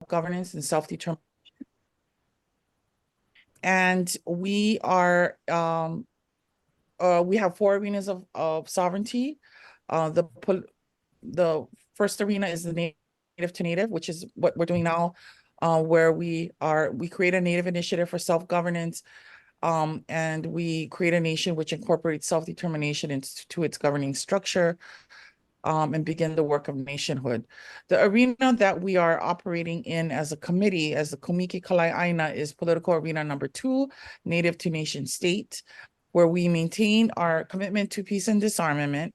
governance and self-determination. And we are we have 4 arenas of sovereignty. The first arena is the native to native, which is what we're doing now, where we create a native initiative for self-governance, and we create a nation which incorporates self-determination into its governing structure, and begin the work of nationhood. The arena that we are operating in as a committee, as the Kumiki Kalai'aina, is political arena number 2, native to nation state, where we maintain our commitment to peace and disarmament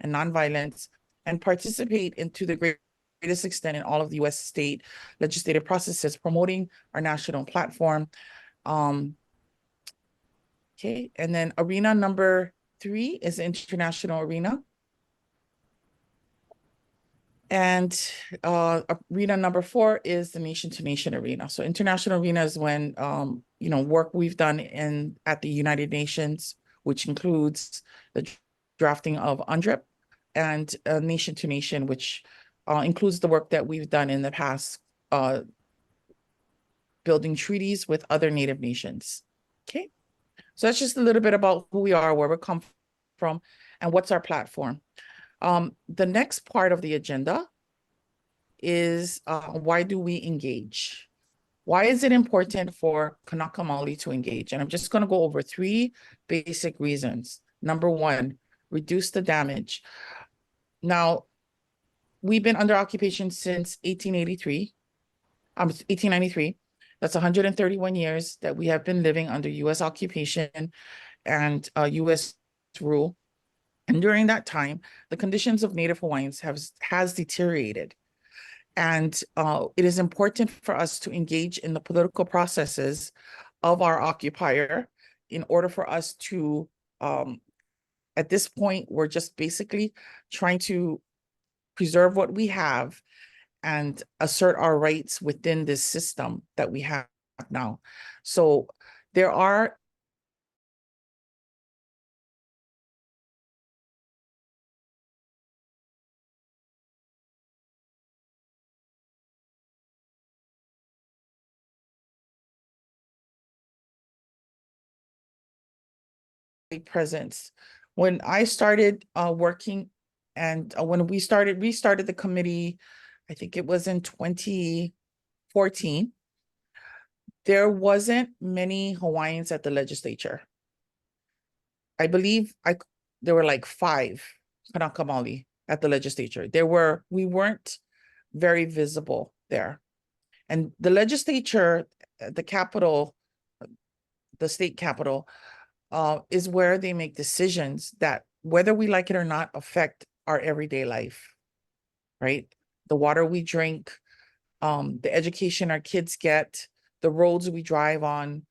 and nonviolence, and participate into the greatest extent in all of the U.S. state legislative processes, promoting our national platform. Okay, and then arena number 3 is the international arena. And arena number 4 is the nation-to-nation arena. So international arena is when, work we've done at the United Nations, which includes the drafting of UNDRIP, and nation-to-nation, which includes the work that we've done in the past, building treaties with other Native nations. Okay, so that's just a little bit about who we are, where we come from, and what's our platform. The next part of the agenda is why do we engage? Why is it important for Kanaka Maoli to engage? And I'm just going to go over 3 basic reasons. Number 1, reduce the damage. Now, we've been under occupation since 1893. That's 131 years that we have been living under U.S. occupation and U.S. rule. And during that time, the conditions of Native Hawaiians has deteriorated. And it is important for us to engage in the political processes of our occupier in order for us to, at this point, we're just basically trying to preserve what we have and assert our rights within this system that we have now. So there are presence. When I started working, and when we restarted the committee, I think it was in 2014, there wasn't many Hawaiians at the legislature. I believe there were like 5 Kanaka Maoli at the legislature. We weren't very visible there. And the legislature, the capital, the state capital, is where they make decisions that, whether we like it or not, affect our everyday life, right? The water we drink, the education our kids get, the roads we drive on,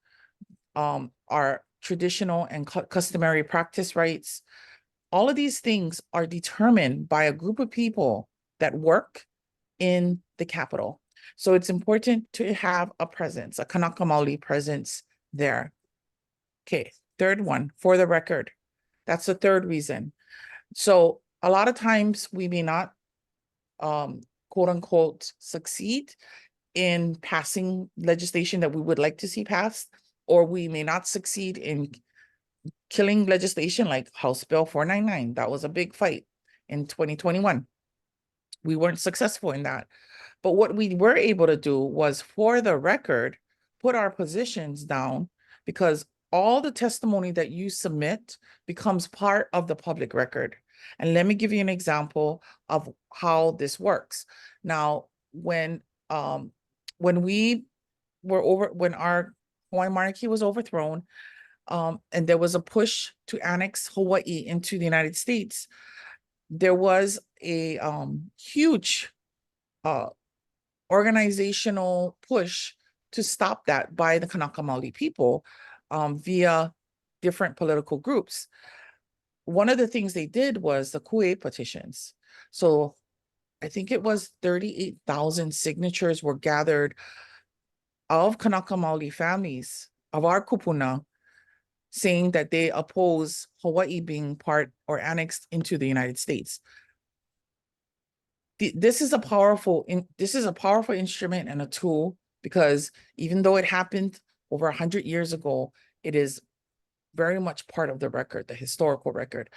our traditional and customary practice rights. All of these things are determined by a group of people that work in the capital. So it's important to have a presence, a Kanaka Maoli presence there. Okay, third one, for the record. That's the third reason. So a lot of times we may not, quote unquote, succeed in passing legislation that we would like to see passed, or we may not succeed in killing legislation like House Bill 499. That was a big fight in 2021. We weren't successful in that. But what we were able to do was, for the record, put our positions down, because all the testimony that you submit becomes part of the public record. And let me give you an example of how this works. Now, when our Hawaiian monarchy was overthrown, and there was a push to annex Hawaii into the United States, there was a huge organizational push to stop that by the Kanaka Maoli people, via different political groups. One of the things they did was the Ku'e petitions. So I think it was 38,000 signatures were gathered of Kanaka Maoli families of our kupuna, saying that they oppose Hawaii being part or annexed into the United States. this is a powerful instrument and a tool, because even though it happened over 100 years ago, it is very much part of the record, the historical record.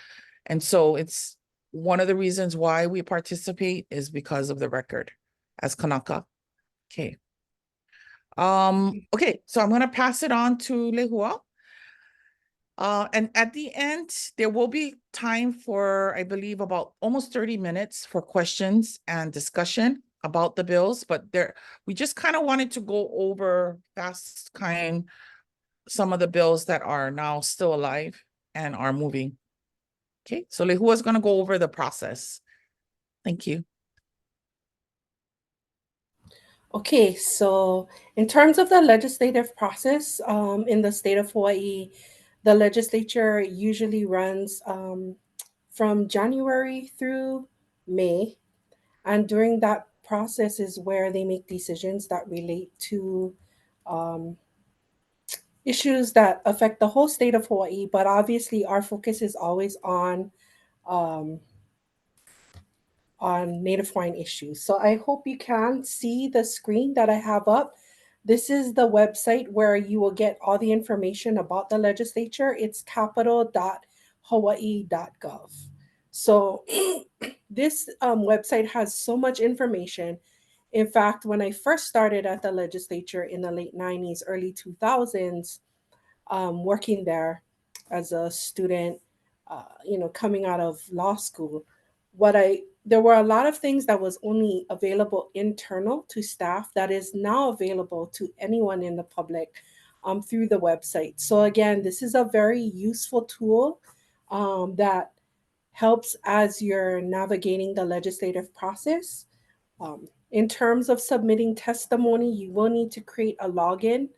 And so it's one of the reasons why we participate is because of the record as Kanaka. Okay. Okay, so I'm gonna pass it on to Lehua. And at the end, there will be time for, I believe, about almost 30 minutes for questions and discussion about the bills, but we just kind of wanted to go over some of the bills that are now still alive and are moving. Okay, so Lehua is gonna go over the process. Thank you. Okay, so in terms of the legislative process in the state of Hawaii, the legislature usually runs from January through May. And during that process is where they make decisions that relate to um, issues that affect the whole state of Hawaii. But obviously, our focus is always um, on Native Hawaiian issues. So I hope you can see the screen that I have up. This is the website where you will get all the information about the legislature. It's capital.hawaii.gov. So this website has so much information. In fact, when I first started at the legislature in the late 90s, early 2000s, working there as a student, coming out of law school, there were a lot of things that was only available internal to staff that is now available to anyone in the public through the website. So again, this is a very useful tool that helps as you're navigating the legislative process. In terms of submitting testimony, you will need to create a login.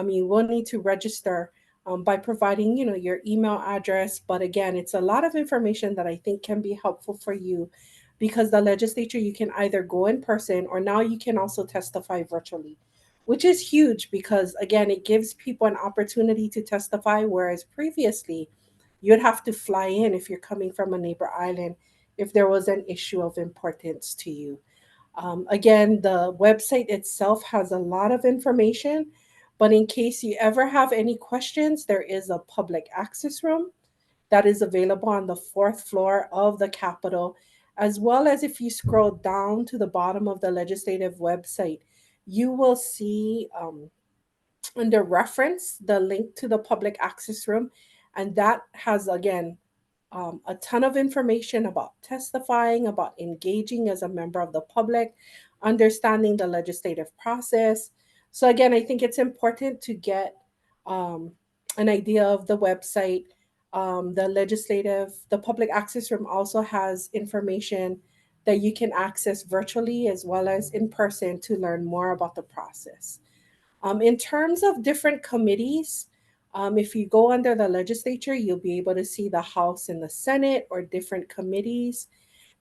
You will need to register by providing, your email address. But again, it's a lot of information that I think can be helpful for you because the legislature, you can either go in person or now you can also testify virtually, which is huge because, again, it gives people an opportunity to testify, whereas previously you'd have to fly in if you're coming from a neighbor island if there was an issue of importance to you. Again, the website itself has a lot of information, but in case you ever have any questions, there is a public access room that is available on the fourth floor of the Capitol, as well as if you scroll down to the bottom of the legislative website, you will see under reference the link to the public access room, and that has again a ton of information about testifying, about engaging as a member of the public, understanding the legislative process. So, again, I think it's important to get um, an idea of the website. The public access room also has information that you can access virtually as well as in person to learn more about the process. In terms of different committees, if you go under the legislature, you'll be able to see the House and the Senate or different committees.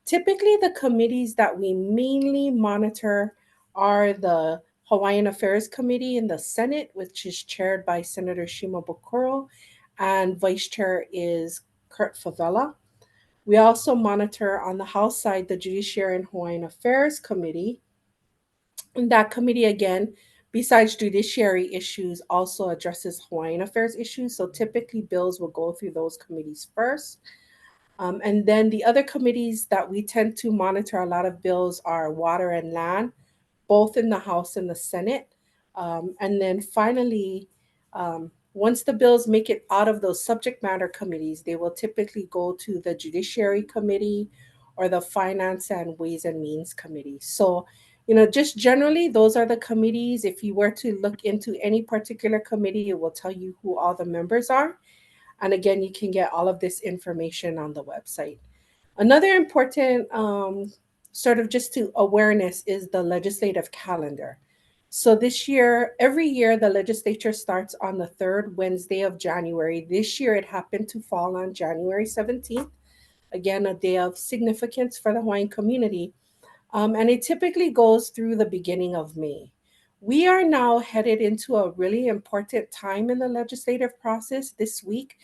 Typically, the committees that we mainly monitor are the Hawaiian Affairs Committee in the Senate, which is chaired by Senator Shima Bokoro, and vice chair is Kurt Favela. We also monitor on the House side the Judiciary and Hawaiian Affairs Committee, and that committee, again, besides judiciary issues, also addresses Hawaiian affairs issues. So typically, bills will go through those committees first. And then the other committees that we tend to monitor a lot of bills are water and land, both in the House and the Senate. And then finally, once the bills make it out of those subject matter committees, they will typically go to the Judiciary Committee or the Finance and Ways and Means Committee. So, just generally, those are the committees. If you were to look into any particular committee, it will tell you who all the members are. And again, you can get all of this information on the website. Another important sort of just to awareness is the legislative calendar. So this year, every year, the legislature starts on the third Wednesday of January. This year, it happened to fall on January 17th, again, a day of significance for the Hawaiian community. And it typically goes through the beginning of May. We are now headed into a really important time in the legislative process this week.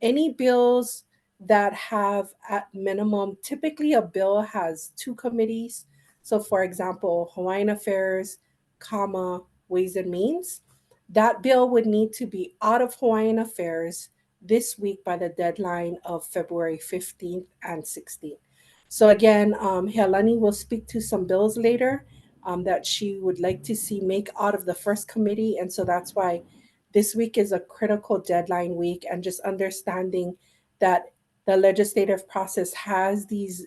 Any bills that have at minimum, typically a bill has two committees. So for example, Hawaiian Affairs, comma, Ways and Means. That bill would need to be out of Hawaiian Affairs this week by the deadline of February 15th and 16th. So again, Helani will speak to some bills later that she would like to see make out of the first committee. And so that's why this week is a critical deadline week, and just understanding that the legislative process has these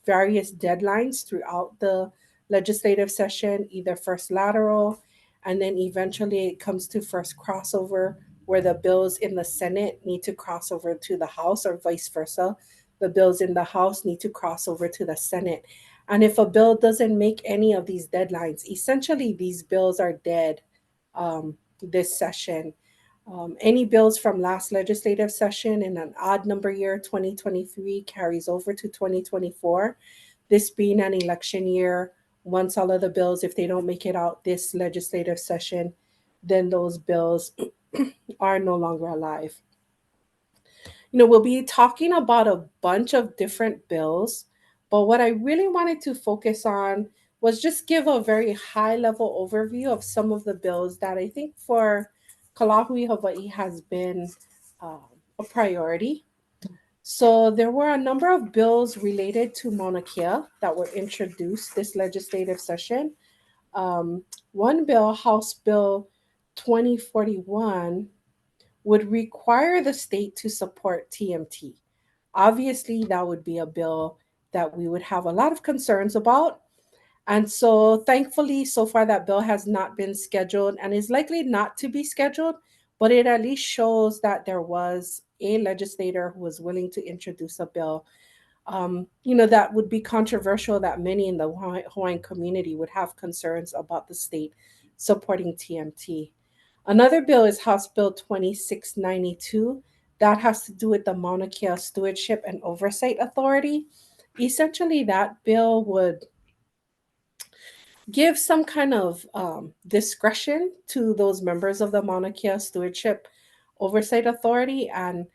various deadlines throughout the legislative session, either first lateral, and then eventually it comes to first crossover, where the bills in the Senate need to cross over to the House, or vice versa. The bills in the House need to cross over to the Senate. And if a bill doesn't make any of these deadlines, essentially these bills are dead this session. Any bills from last legislative session in an odd number year, 2023, carries over to 2024. This being an election year, once all of the bills, if they don't make it out this legislative session, then those bills are no longer alive. We'll be talking about a bunch of different bills, but what I really wanted to focus on was just give a very high level overview of some of the bills that I think for Kalāhui Hawaii has been a priority. So there were a number of bills related to Mauna Kea that were introduced this legislative session. One bill, House Bill 2041, would require the state to support TMT. Obviously, that would be a bill that we would have a lot of concerns about. And so, thankfully, so far that bill has not been scheduled and is likely not to be scheduled, but it at least shows that there was a legislator who was willing to introduce a bill, that would be controversial, that many in the Hawaiian community would have concerns about the state supporting TMT. Another bill is House Bill 2692. That has to do with the Mauna Kea Stewardship and Oversight Authority. Essentially, that bill would give some kind of discretion to those members of the Mauna Kea Stewardship Oversight Authority. And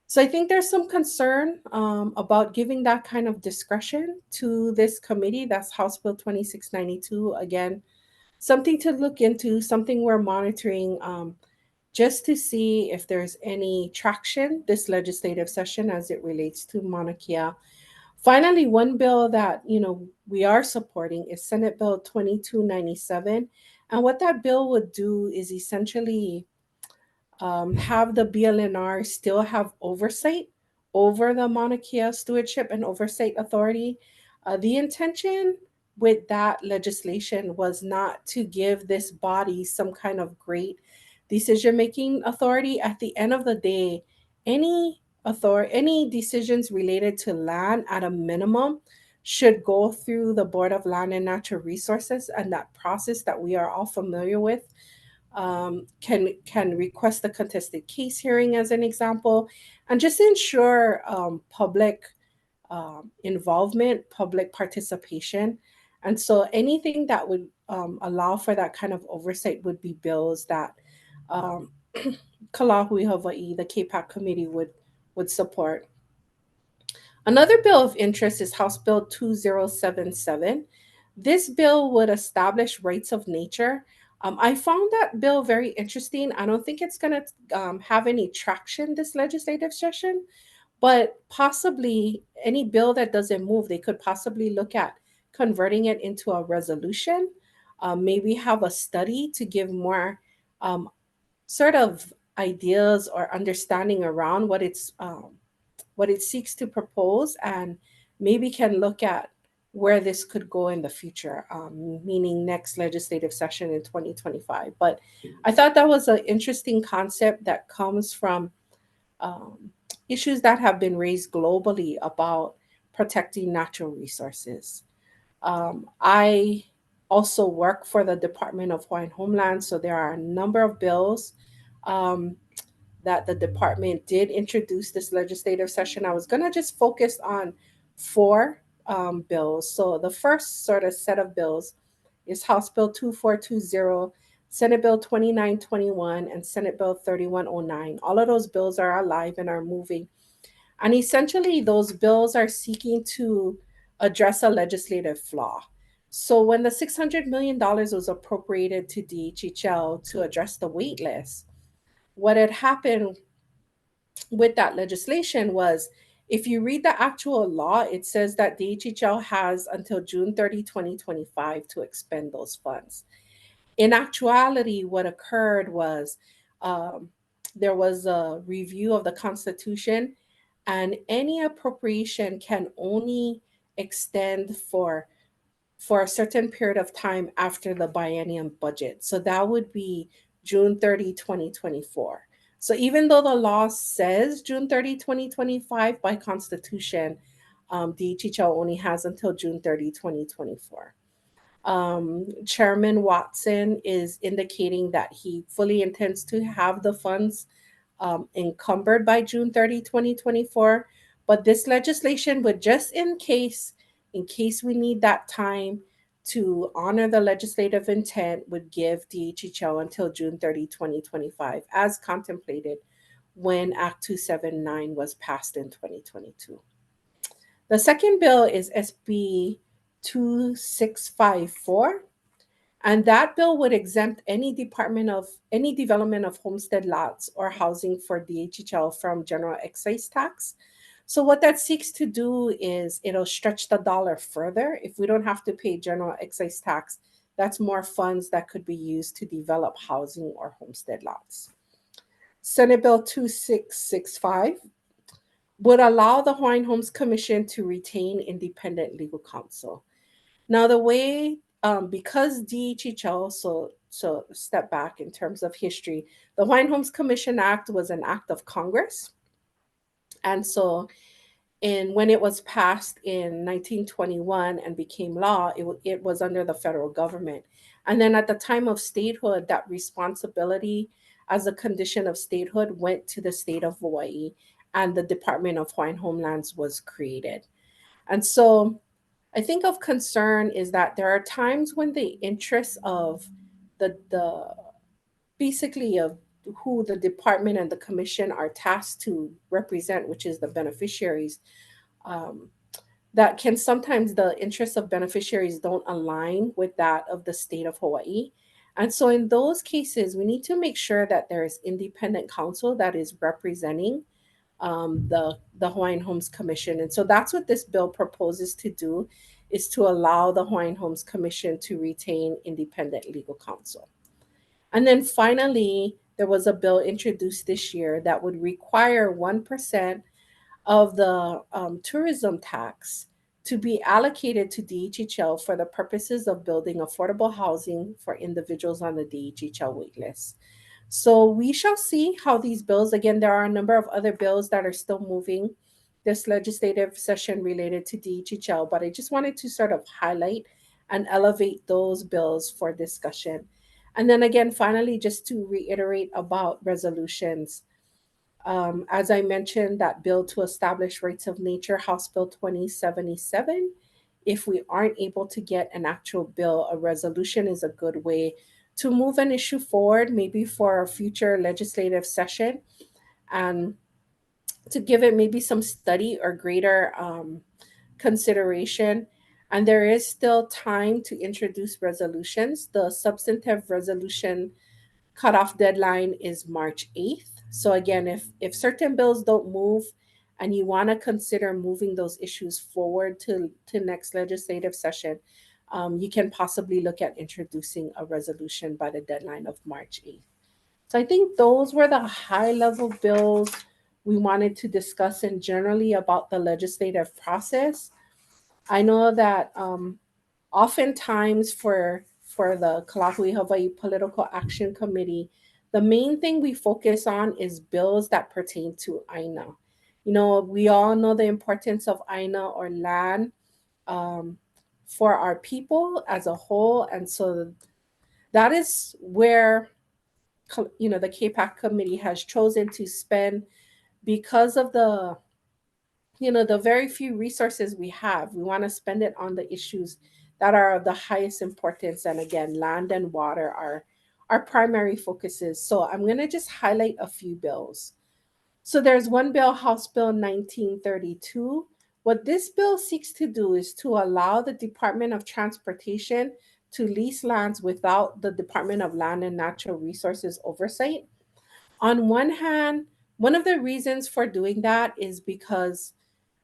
so I think there's some concern about giving that kind of discretion to this committee. That's House Bill 2692. Again, something to look into, something we're monitoring, just to see if there's any traction this legislative session as it relates to Mauna Kea. Finally, one bill that we are supporting is Senate Bill 2297, and what that bill would do is essentially have the BLNR still have oversight over the Mauna Kea Stewardship and Oversight Authority. The intention with that legislation was not to give this body some kind of great decision making authority. At the end of the day, any decisions related to land at a minimum should go through the Board of Land and Natural Resources, and that process that we are all familiar with. Can request a contested case hearing as an example, and just ensure public involvement, public participation. And so anything that would allow for that kind of oversight would be bills that um, Kalāhui Hawaii, the KPAC committee, would support. Another bill of interest is House Bill 2077. This bill would establish rights of nature. I found that bill very interesting. I don't think it's going to have any traction this legislative session, but possibly any bill that doesn't move, they could possibly look at converting it into a resolution, maybe have a study to give more um, sort of ideas or understanding around what it seeks to propose, and maybe can look at where this could go in the future, meaning next legislative session in 2025. But I thought that was an interesting concept that comes from issues that have been raised globally about protecting natural resources. I also work for the Department of Hawaiian Homeland, so there are a number of bills um, that the department did introduce this legislative session. I was going to just focus on four bills. So the first sort of set of bills is House Bill 2420, Senate Bill 2921, and Senate Bill 3109. All of those bills are alive and are moving. And essentially, those bills are seeking to address a legislative flaw. So when the $600 million was appropriated to DHHL to address the wait list, what had happened with that legislation was, if you read the actual law, it says that DHHL has until June 30, 2025 to expend those funds. In actuality, what occurred was, um, there was a review of the Constitution, and any appropriation can only extend for a certain period of time after the biennium budget. So that would be June 30, 2024. So even though the law says June 30, 2025 by Constitution, DHHL only has until June 30, 2024. Chairman Watson is indicating that he fully intends to have the funds encumbered by June 30, 2024. But this legislation would, just in case we need that time to honor the legislative intent, would give DHHL until June 30, 2025, as contemplated when Act 279 was passed in 2022. The second bill is SB 2654, and that bill would exempt any development of homestead lots or housing for DHHL from general excise tax. So what that seeks to do is, it'll stretch the dollar further. If we don't have to pay general excise tax, that's more funds that could be used to develop housing or homestead lots. Senate Bill 2665 would allow the Hawaiian Homes Commission to retain independent legal counsel. Now, the way, because DHHL, so step back in terms of history, the Hawaiian Homes Commission Act was an act of Congress, and so when it was passed in 1921 and became law, it was under the federal government. And then at the time of statehood, that responsibility as a condition of statehood went to the state of Hawaii, and the Department of Hawaiian Homelands was created. And so I think of concern is that there are times when the interests of the basically of who the department and the commission are tasked to represent, which is the beneficiaries, um, that can sometimes the interests of beneficiaries don't align with that of the state of Hawaii. And so in those cases, we need to make sure that there is independent counsel that is representing the Hawaiian Homes Commission. And so that's what this bill proposes to do, is to allow the Hawaiian Homes Commission to retain independent legal counsel. And then finally, there was a bill introduced this year that would require 1% of the tourism tax to be allocated to DHHL for the purposes of building affordable housing for individuals on the DHHL waitlist. So we shall see how these bills, again, there are a number of other bills that are still moving this legislative session related to DHHL, but I just wanted to sort of highlight and elevate those bills for discussion. And then again, finally, just to reiterate about resolutions. As I mentioned, that bill to establish rights of nature, House Bill 2077. If we aren't able to get an actual bill, a resolution is a good way to move an issue forward, maybe for a future legislative session, and to give it maybe some study or greater consideration. And there is still time to introduce resolutions. The substantive resolution cutoff deadline is March 8th. So again, if certain bills don't move and you want to consider moving those issues forward to next legislative session, you can possibly look at introducing a resolution by the deadline of March 8th. So I think those were the high level bills we wanted to discuss, and generally about the legislative process. I know that oftentimes for the Lāhui Hawaiʻi Political Action Committee, the main thing we focus on is bills that pertain to Aina. You know, we all know the importance of Aina, or land, um, for our people as a whole, and so that is where the KPAC committee has chosen to spend, because of the very few resources we have. We want to spend it on the issues that are of the highest importance, and again, land and water are our primary focuses. So I'm going to just highlight a few bills. So there's one bill, House Bill 1932. What this bill seeks to do is to allow the Department of Transportation to lease lands without the Department of Land and Natural Resources oversight. On one hand, one of the reasons for doing that is because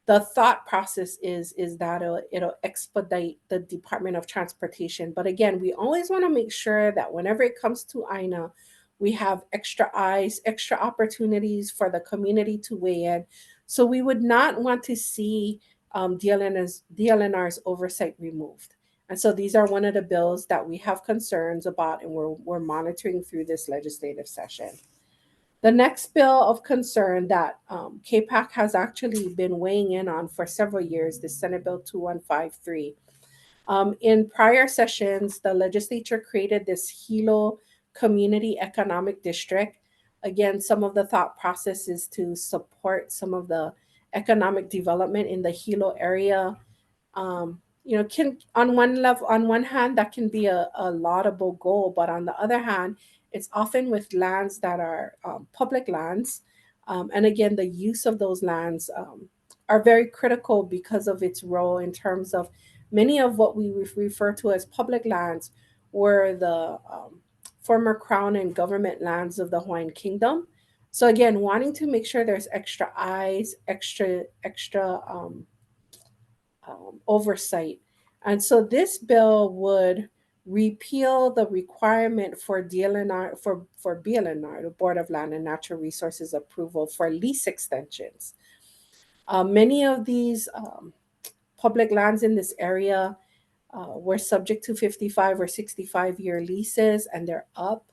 the thought process is that it'll expedite the Department of Transportation. But again, we always want to make sure that whenever it comes to INA, we have extra eyes, extra opportunities for the community to weigh in. So we would not want to see DLNR's oversight removed. And so these are one of the bills that we have concerns about, and we're monitoring through this legislative session. The next bill of concern that KPAC has actually been weighing in on for several years, the Senate Bill 2153. In prior sessions, the legislature created this Hilo Community Economic District. Again, some of the thought process is to support some of the economic development in the Hilo area. Can on one level, on one hand, that can be a laudable goal, but on the other hand, it's often with lands that are public lands, and again, the use of those lands are very critical because of its role in terms of many of what we refer to as public lands were the former crown and government lands of the Hawaiian Kingdom. So again, wanting to make sure there's extra eyes, extra oversight. And so this bill would repeal the requirement for DLNR for BLNR, the Board of Land and Natural Resources approval for lease extensions. Many of these public lands in this area were subject to 55 or 65-year leases, and they're up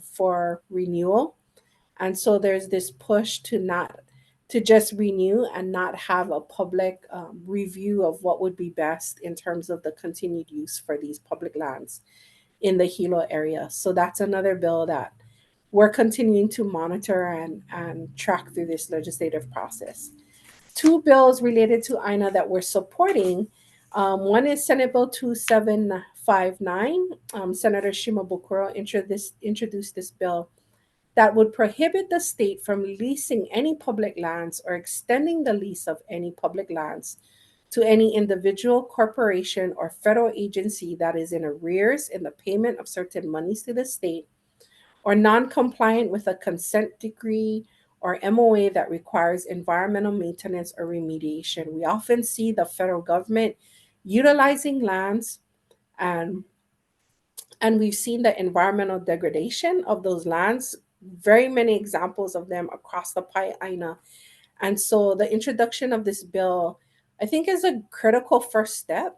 for renewal. And so there's this push to just renew and not have a public review of what would be best in terms of the continued use for these public lands in the Hilo area. So that's another bill that we're continuing to monitor and track through this legislative process. Two bills related to INA that we're supporting. One is Senate Bill 2759. Senator Shimabukuro introduced this bill that would prohibit the state from leasing any public lands or extending the lease of any public lands to any individual, corporation, or federal agency that is in arrears in the payment of certain monies to the state or non-compliant with a consent decree or MOA that requires environmental maintenance or remediation. We often see the federal government utilizing lands, and we've seen the environmental degradation of those lands, very many examples of them across the Pae'aina. And so the introduction of this bill, I think, is a critical first step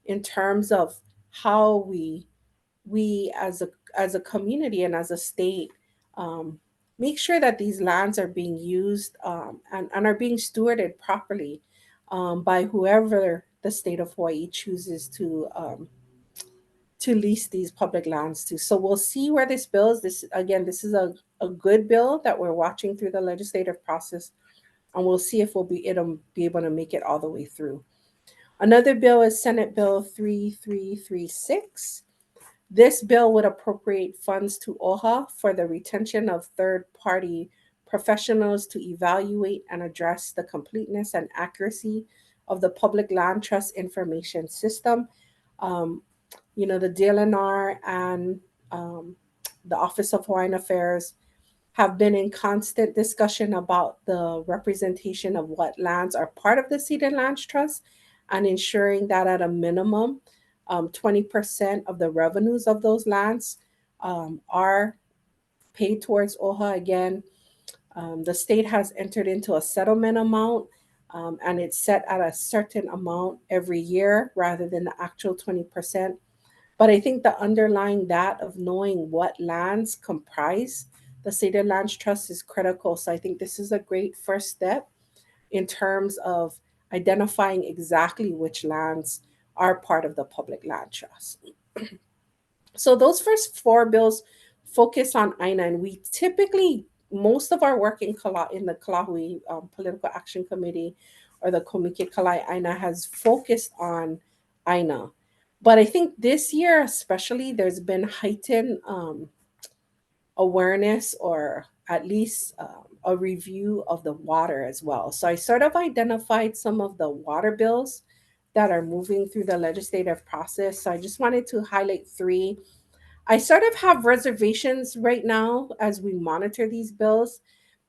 in terms of how we as a community and as a state make sure that these lands are being used and are being stewarded properly by whoever the state of Hawaii chooses to lease these public lands to. So we'll see where this bill is. This is a good bill that we're watching through the legislative process, and we'll see if it'll be able to make it all the way through. Another bill is Senate Bill 3336. This bill would appropriate funds to OHA for the retention of third-party professionals to evaluate and address the completeness and accuracy of the public land trust information system. The DLNR and the Office of Hawaiian Affairs have been in constant discussion about the representation of what lands are part of the Ceded Lands Trust and ensuring that at a minimum, 20% of the revenues of those lands are paid towards OHA. Again, the state has entered into a settlement amount, and it's set at a certain amount every year rather than the actual 20%. But I think the underlying that of knowing what lands comprise the Ceded Lands Trust is critical. So I think this is a great first step in terms of identifying exactly which lands are part of the public land trust. So those first four bills focus on INA, and we typically, most of our work in the Lāhui Political Action Committee or the Komike Kalai INA has focused on INA. But I think this year especially, there's been heightened awareness, or at least a review of the water as well. So I sort of identified some of the water bills that are moving through the legislative process. So I just wanted to highlight three. I sort of have reservations right now as we monitor these bills.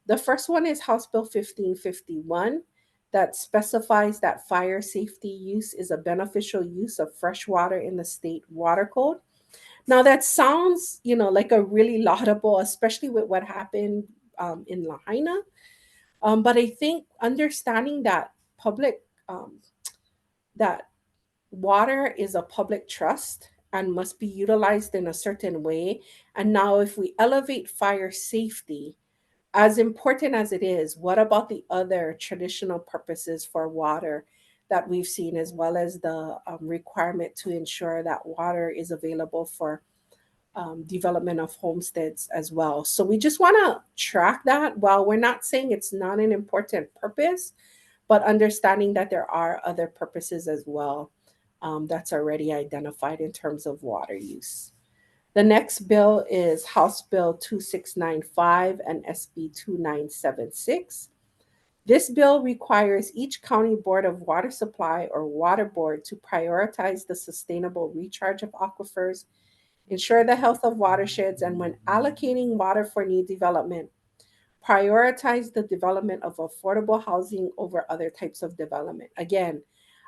The first one is House Bill 1551 that specifies that fire safety use is a beneficial use of fresh water in the state water code. Now that sounds, like a really laudable, especially with what happened in Lahaina. But I think understanding that um, that water is a public trust and must be utilized in a certain way. And now, if we elevate fire safety, as important as it is, what about the other traditional purposes for water that we've seen, as well as the requirement to ensure that water is available for development of homesteads as well? So we just want to track that. While we're not saying it's not an important purpose, but understanding that there are other purposes as well that's already identified in terms of water use. The next bill is House Bill 2695 and SB 2976. This bill requires each county board of water supply or water board to prioritize the sustainable recharge of aquifers, ensure the health of watersheds, and when allocating water for new development, prioritize the development of affordable housing over other types of development. Again,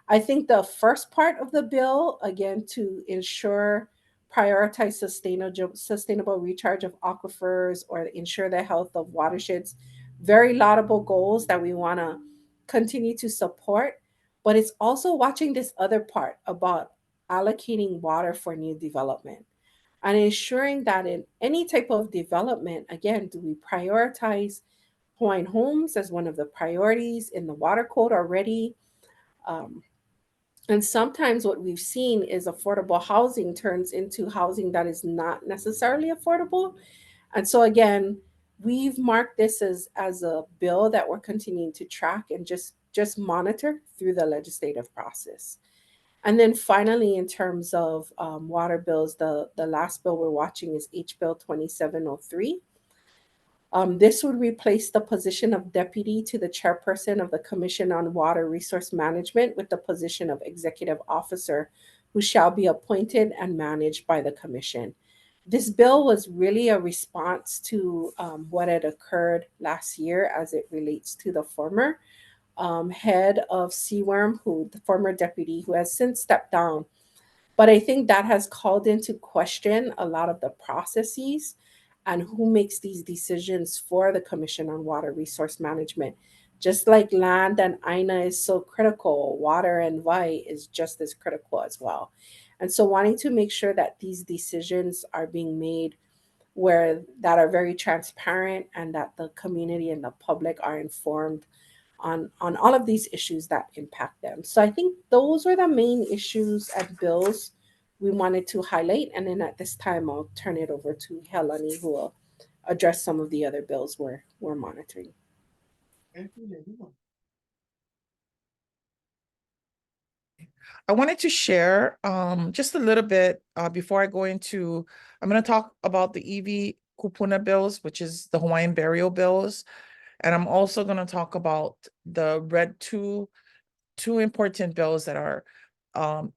I think the first part of the bill, again, to ensure prioritize sustainable recharge of aquifers or ensure the health of watersheds, very laudable goals that we want to continue to support. But it's also watching this other part about allocating water for new development and ensuring that in any type of development, again, do we prioritize Hawaiian homes as one of the priorities in the water code already? Um, and sometimes what we've seen is affordable housing turns into housing that is not necessarily affordable. And so again, we've marked this as a bill that we're continuing to track and just monitor through the legislative process. And then finally, in terms of water bills, the last bill we're watching is H Bill 2703. This would replace the position of deputy to the chairperson of the Commission on Water Resource Management with the position of executive officer, who shall be appointed and managed by the commission. This bill was really a response to what had occurred last year as it relates to the former head of CWRM, who the former deputy, who has since stepped down. But I think that has called into question a lot of the processes and who makes these decisions for the Commission on Water Resource Management. Just like land and INA is so critical, water and WAI is just as critical as well. And so wanting to make sure that these decisions are being made where that are very transparent and that the community and the public are informed on all of these issues that impact them. So I think those are the main issues and bills we wanted to highlight. And then at this time, I'll turn it over to Helani, who will address some of the other bills we're monitoring. I wanted to share just a little bit before I go into, I'm going to talk about the EV kupuna bills, which is the Hawaiian burial bills. And I'm also going to talk about the two important bills that are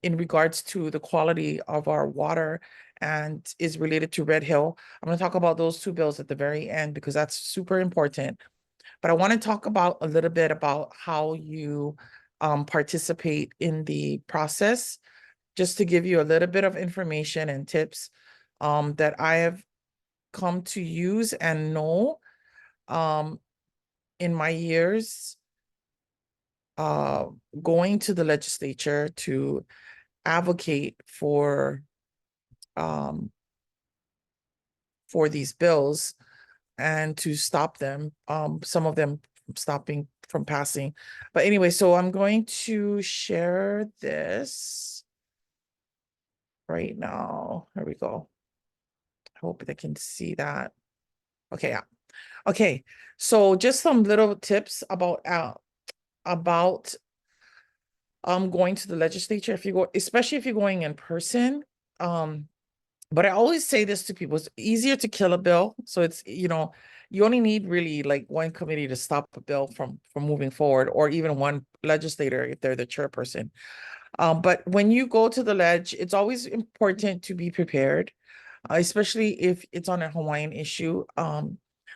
in regards to the quality of our water and is related to Red Hill. I'm going to talk about those two bills at the very end because that's super important. But I want to talk about a little bit about how you participate in the process, just to give you a little bit of information and tips that I have come to use and know in my years going to the legislature to advocate for these bills and to stop them, some of them stopping from passing. But anyway, so I'm going to share this right now. Here we go. I hope they can see that. Okay, yeah. Okay, so just some little tips about going to the legislature. If you go, especially if you're going in person, But I always say this to people, it's easier to kill a bill. So it's, you only need really like one committee to stop a bill from moving forward, or even one legislator if they're the chairperson. But when you go to the ledge, it's always important to be prepared, especially if it's on a Hawaiian issue.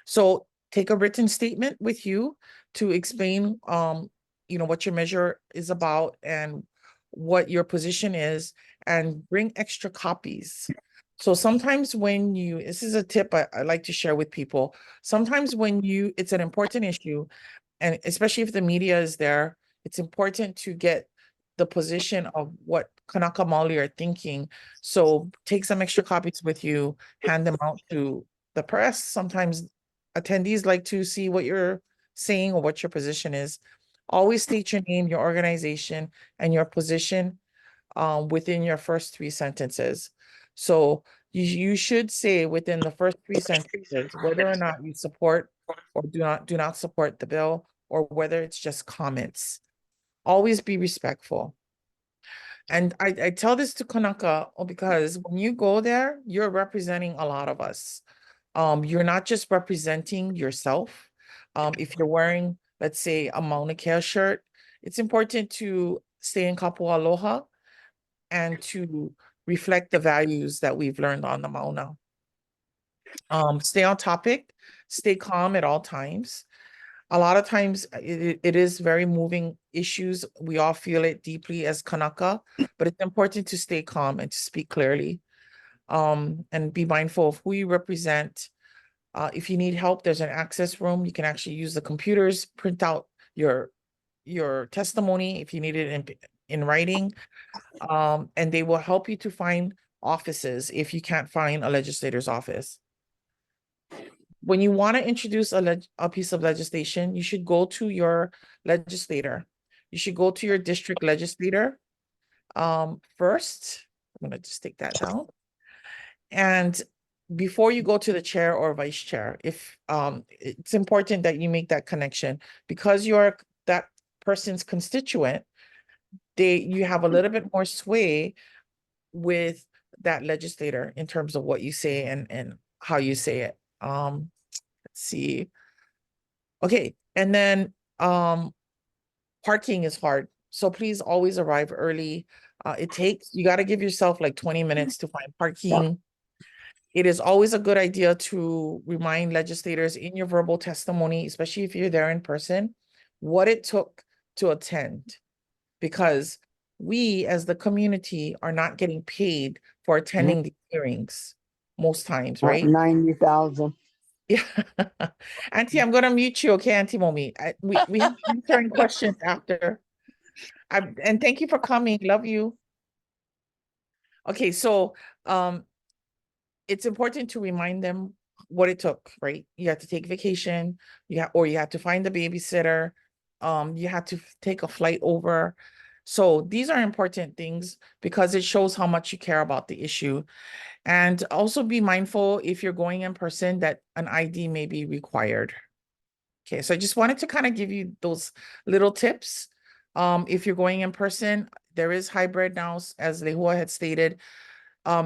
So take a written statement with you to explain, what your measure is about and what your position is, and bring extra copies. So sometimes when this is a tip I like to share with people. Sometimes when it's an important issue, and especially if the media is there, it's important to get the position of what Kanaka Maoli are thinking. So take some extra copies with you, hand them out to the press. Sometimes attendees like to see what you're saying or what your position is. Always state your name, your organization, and your position within your first 3 sentences. So you should say within the first 3 sentences whether or not you support or do not support the bill, or whether it's just comments. Always be respectful. And I tell this to Kanaka because when you go there, you're representing a lot of us. You're not just representing yourself. If you're wearing, let's say, a Mauna Kea shirt, it's important to stay in Kapua Aloha and to reflect the values that we've learned on the Mauna. Stay on topic, stay calm at all times. A lot of times it is very moving issues. We all feel it deeply as Kanaka, but it's important to stay calm and to speak clearly, and be mindful of who you represent. If you need help, there's an access room. You can actually use the computers, print out your testimony if you need it in writing, and they will help you to find offices if you can't find a legislator's office. When you want to introduce a piece of legislation, you should go to your legislator. You should go to your district legislator first. I'm going to just take that down. And before you go to the chair or vice chair, if it's important that you make that connection, because you're that person's constituent, you have a little bit more sway with that legislator in terms of what you say and how you say it. Let's see. Okay, and then parking is hard. So please always arrive early. You got to give yourself like 20 minutes to find parking. It is always a good idea to remind legislators in your verbal testimony, especially if you're there in person, what it took to attend. Because we as the community are not getting paid for attending the hearings most times, right? 90,000. Yeah. Auntie, I'm gonna mute you, okay, Auntie Momi. We have answering questions after. And thank you for coming. Love you. Okay, so it's important to remind them what it took, right? You have to take vacation, or you have to find a babysitter, you have to take a flight over. So these are important things because it shows how much you care about the issue. And also be mindful if you're going in person that an ID may be required. Okay, so I just wanted to kind of give you those little tips. If you're going in person, there is hybrid now, as Lehua had stated.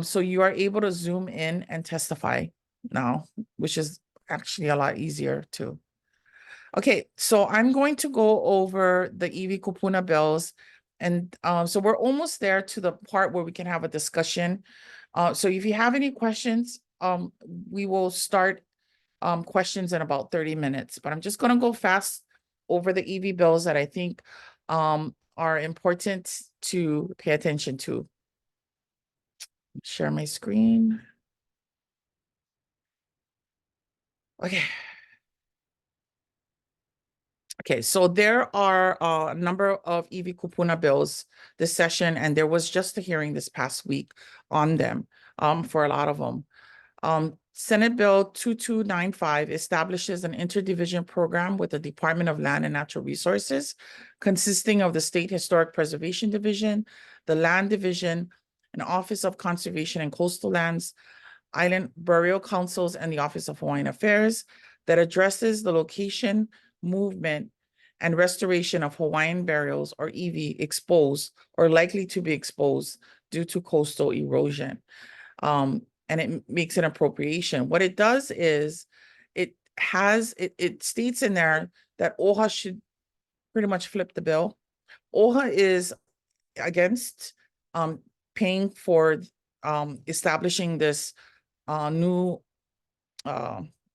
So you are able to zoom in and testify now, which is actually a lot easier too. Okay, so I'm going to go over the iwi kupuna bills. And so we're almost there to the part where we can have a discussion. So if you have any questions, we will start questions in about 30 minutes, but I'm just going to go fast over the EV bills that I think are important to pay attention to. Share my screen. Okay. Okay, so there are a number of EV kupuna bills this session, and there was just a hearing this past week on them for a lot of them. Senate Bill 2295 establishes an interdivision program with the Department of Land and Natural Resources, consisting of the State Historic Preservation Division, the Land Division, an Office of Conservation and Coastal Lands, Island Burial Councils, and the Office of Hawaiian Affairs, that addresses the location, movement, and restoration of Hawaiian burials or EV exposed or likely to be exposed due to coastal erosion. and it makes an appropriation. What it does is it states in there that OHA should pretty much flip the bill. OHA is against paying for establishing this new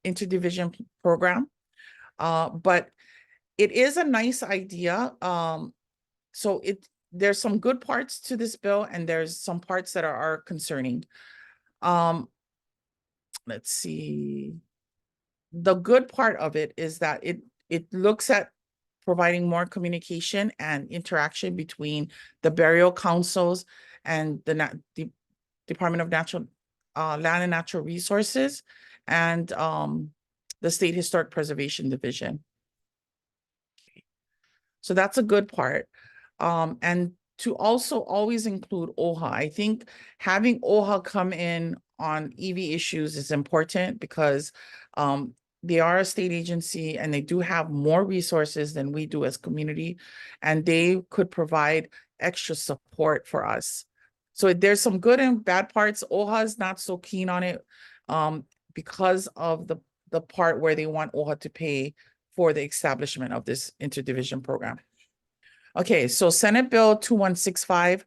interdivision program, but it is a nice idea. So there's some good parts to this bill, and there's some parts that are concerning. Let's see. The good part of it is that it looks at providing more communication and interaction between the burial councils and the Department of Natural Land and Natural Resources and the State Historic Preservation Division. So that's a good part. And to also always include OHA. I think having OHA come in on EV issues is important because they are a state agency and they do have more resources than we do as community, and they could provide extra support for us. So there's some good and bad parts. OHA is not so keen on it because of the part where they want OHA to pay for the establishment of this interdivision program. Okay, so Senate Bill 2165,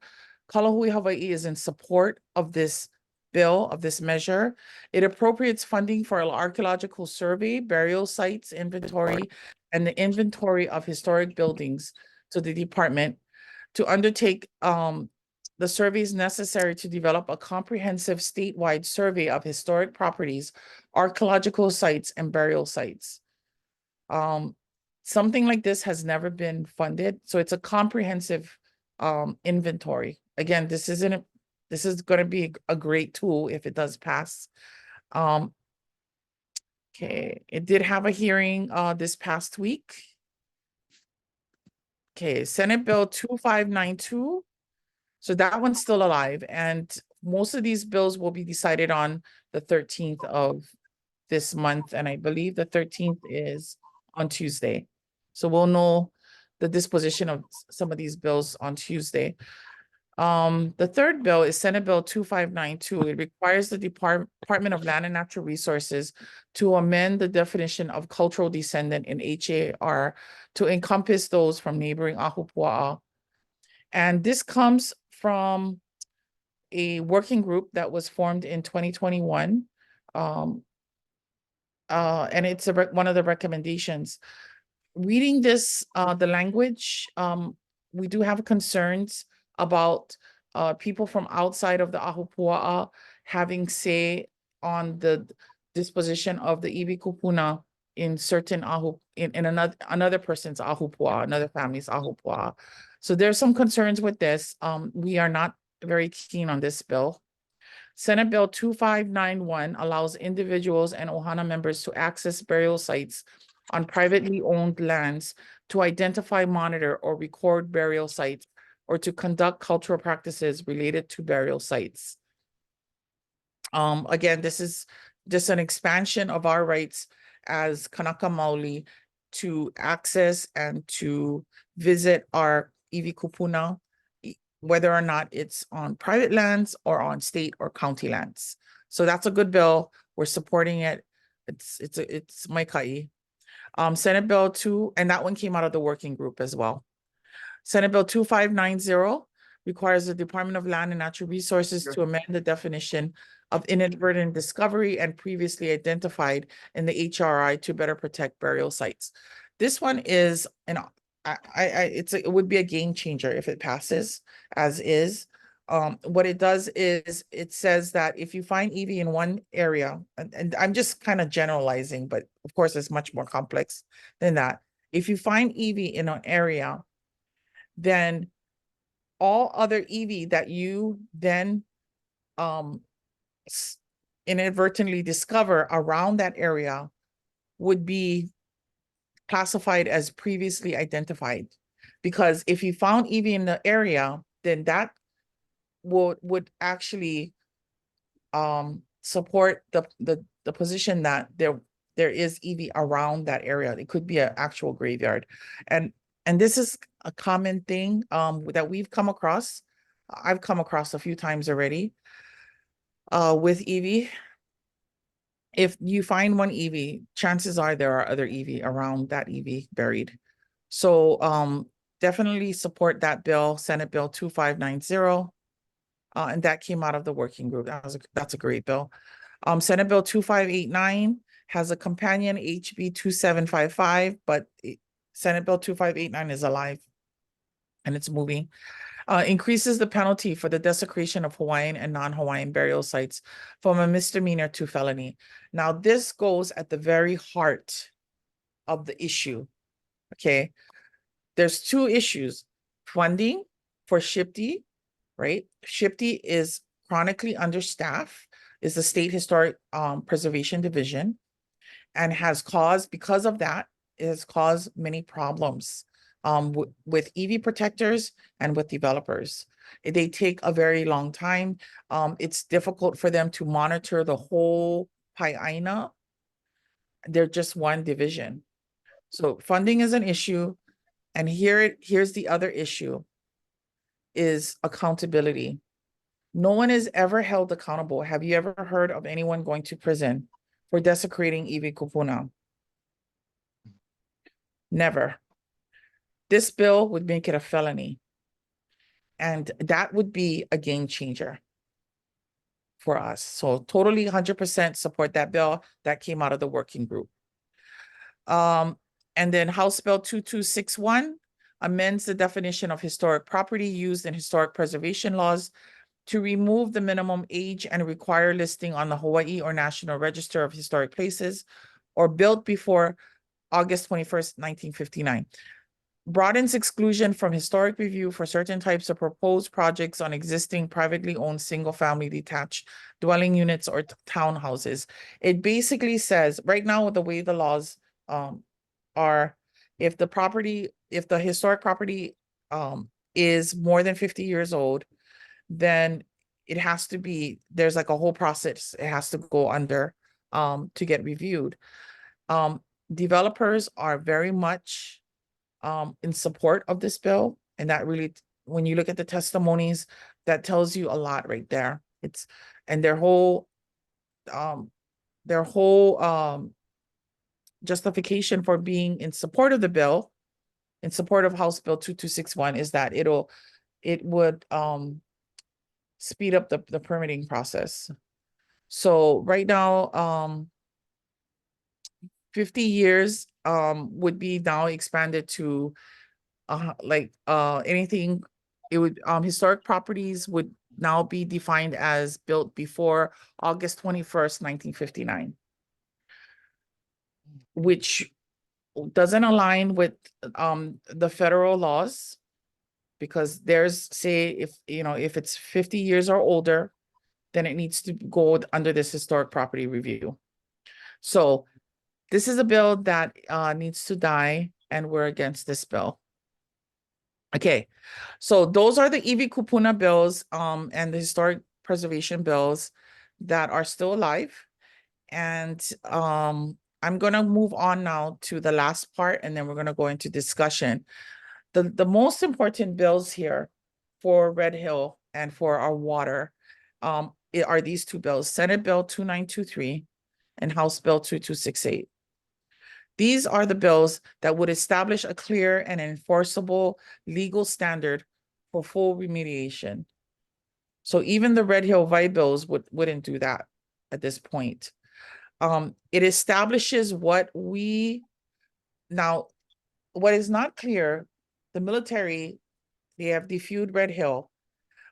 Lāhui Hawaiʻi is in support of this bill, of this measure. It appropriates funding for an archaeological survey, burial sites inventory, and the inventory of historic buildings to the department to undertake the surveys necessary to develop a comprehensive statewide survey of historic properties, archaeological sites, and burial sites. Something like this has never been funded, so it's a comprehensive inventory. Again, this is going to be a great tool if it does pass. Okay, it did have a hearing this past week. Okay, Senate Bill 2592. So that one's still alive, and most of these bills will be decided on the 13th of this month, and I believe the 13th is on Tuesday. So we'll know the disposition of some of these bills on Tuesday. The third bill is Senate Bill 2592. It requires the Department of Land and Natural Resources to amend the definition of cultural descendant in HAR to encompass those from neighboring Ahupua'a. And this comes from a working group that was formed in 2021. And it's one of the recommendations. Reading this, the language, we do have concerns about people from outside of the Ahupua'a having say on the disposition of the iwi kupuna in certain in another person's Ahupua'a, another family's Ahupua'a. So there's some concerns with this. We are not very keen on this bill. Senate Bill 2591 allows individuals and Ohana members to access burial sites on privately owned lands to identify, monitor, or record burial sites, or to conduct cultural practices related to burial sites. Again, this is just an expansion of our rights as Kanaka Maoli to access and to visit our iwi kupuna, whether or not it's on private lands or on state or county lands. So that's a good bill. We're supporting it. It's maikai. Senate Bill 2, and that one came out of the working group as well. Senate Bill 2590 requires the Department of Land and Natural Resources to amend the definition of inadvertent discovery and previously identified in the HRI to better protect burial sites. This one is, it would be a game changer if it passes as is. What it does is it says that if you find EV in one area, and I'm just kind of generalizing, but of course it's much more complex than that. If you find EV in an area, then all other EV that you then inadvertently discover around that area would be classified as previously identified. Because if you found EV in the area, then that would actually support the position that there is EV around that area. It could be an actual graveyard. And this is a common thing that we've come across. I've come across a few times already. with EV. If you find one EV, chances are there are other EV around that EV buried. So definitely support that bill, Senate Bill 2590. And that came out of the working group. That's a great bill. Senate Bill 2589 has a companion, HB 2755, but Senate Bill 2589 is alive and it's moving. Increases the penalty for the desecration of Hawaiian and non-Hawaiian burial sites from a misdemeanor to felony. Now, this goes at the very heart of the issue, okay? There's two issues: funding for SHPD, right? SHPD is chronically understaffed, is the State Historic Preservation Division, and has caused, because of that, it has caused many problems with EV protectors and with developers. They take a very long time. It's difficult for them to monitor the whole Pai'aina. They're just one division. So funding is an issue. And here's the other issue, is accountability. No one is ever held accountable. Have you ever heard of anyone going to prison for desecrating iwi kupuna? Never. This bill would make it a felony. And that would be a game changer for us. So totally 100% support that bill that came out of the working group. And then House Bill 2261 amends the definition of historic property used in historic preservation laws to remove the minimum age and require listing on the Hawaii or National Register of Historic Places or built before August 21st, 1959. Broadens exclusion from historic review for certain types of proposed projects on existing privately owned single-family detached dwelling units or townhouses. It basically says, right now with the way the laws are, if the historic property is more than 50 years old, then it has to be, there's like a whole process it has to go under to get reviewed. Developers are very much in support of this bill. And that really, when you look at the testimonies, that tells you a lot right there. And their whole justification for being in support of the bill, in support of House Bill 2261, is that it would speed up the permitting process. So right now, 50 years would be now expanded to anything. It would historic properties would now be defined as built before August 21st, 1959, which doesn't align with the federal laws, because there's, say, if it's 50 years or older, then it needs to go under this historic property review. So this is a bill that needs to die, and we're against this bill. Okay, so those are the iwi kupuna bills and the historic preservation bills that are still alive. And I'm gonna move on now to the last part, and then we're gonna go into discussion. The most important bills here for Red Hill and for our water are these two bills: Senate Bill 2923 and House Bill 2268. These are the bills that would establish a clear and enforceable legal standard for full remediation. So even the Red Hill Hawaiʻi bills wouldn't do that at this point. It establishes what is not clear. The military, they have defewed Red Hill,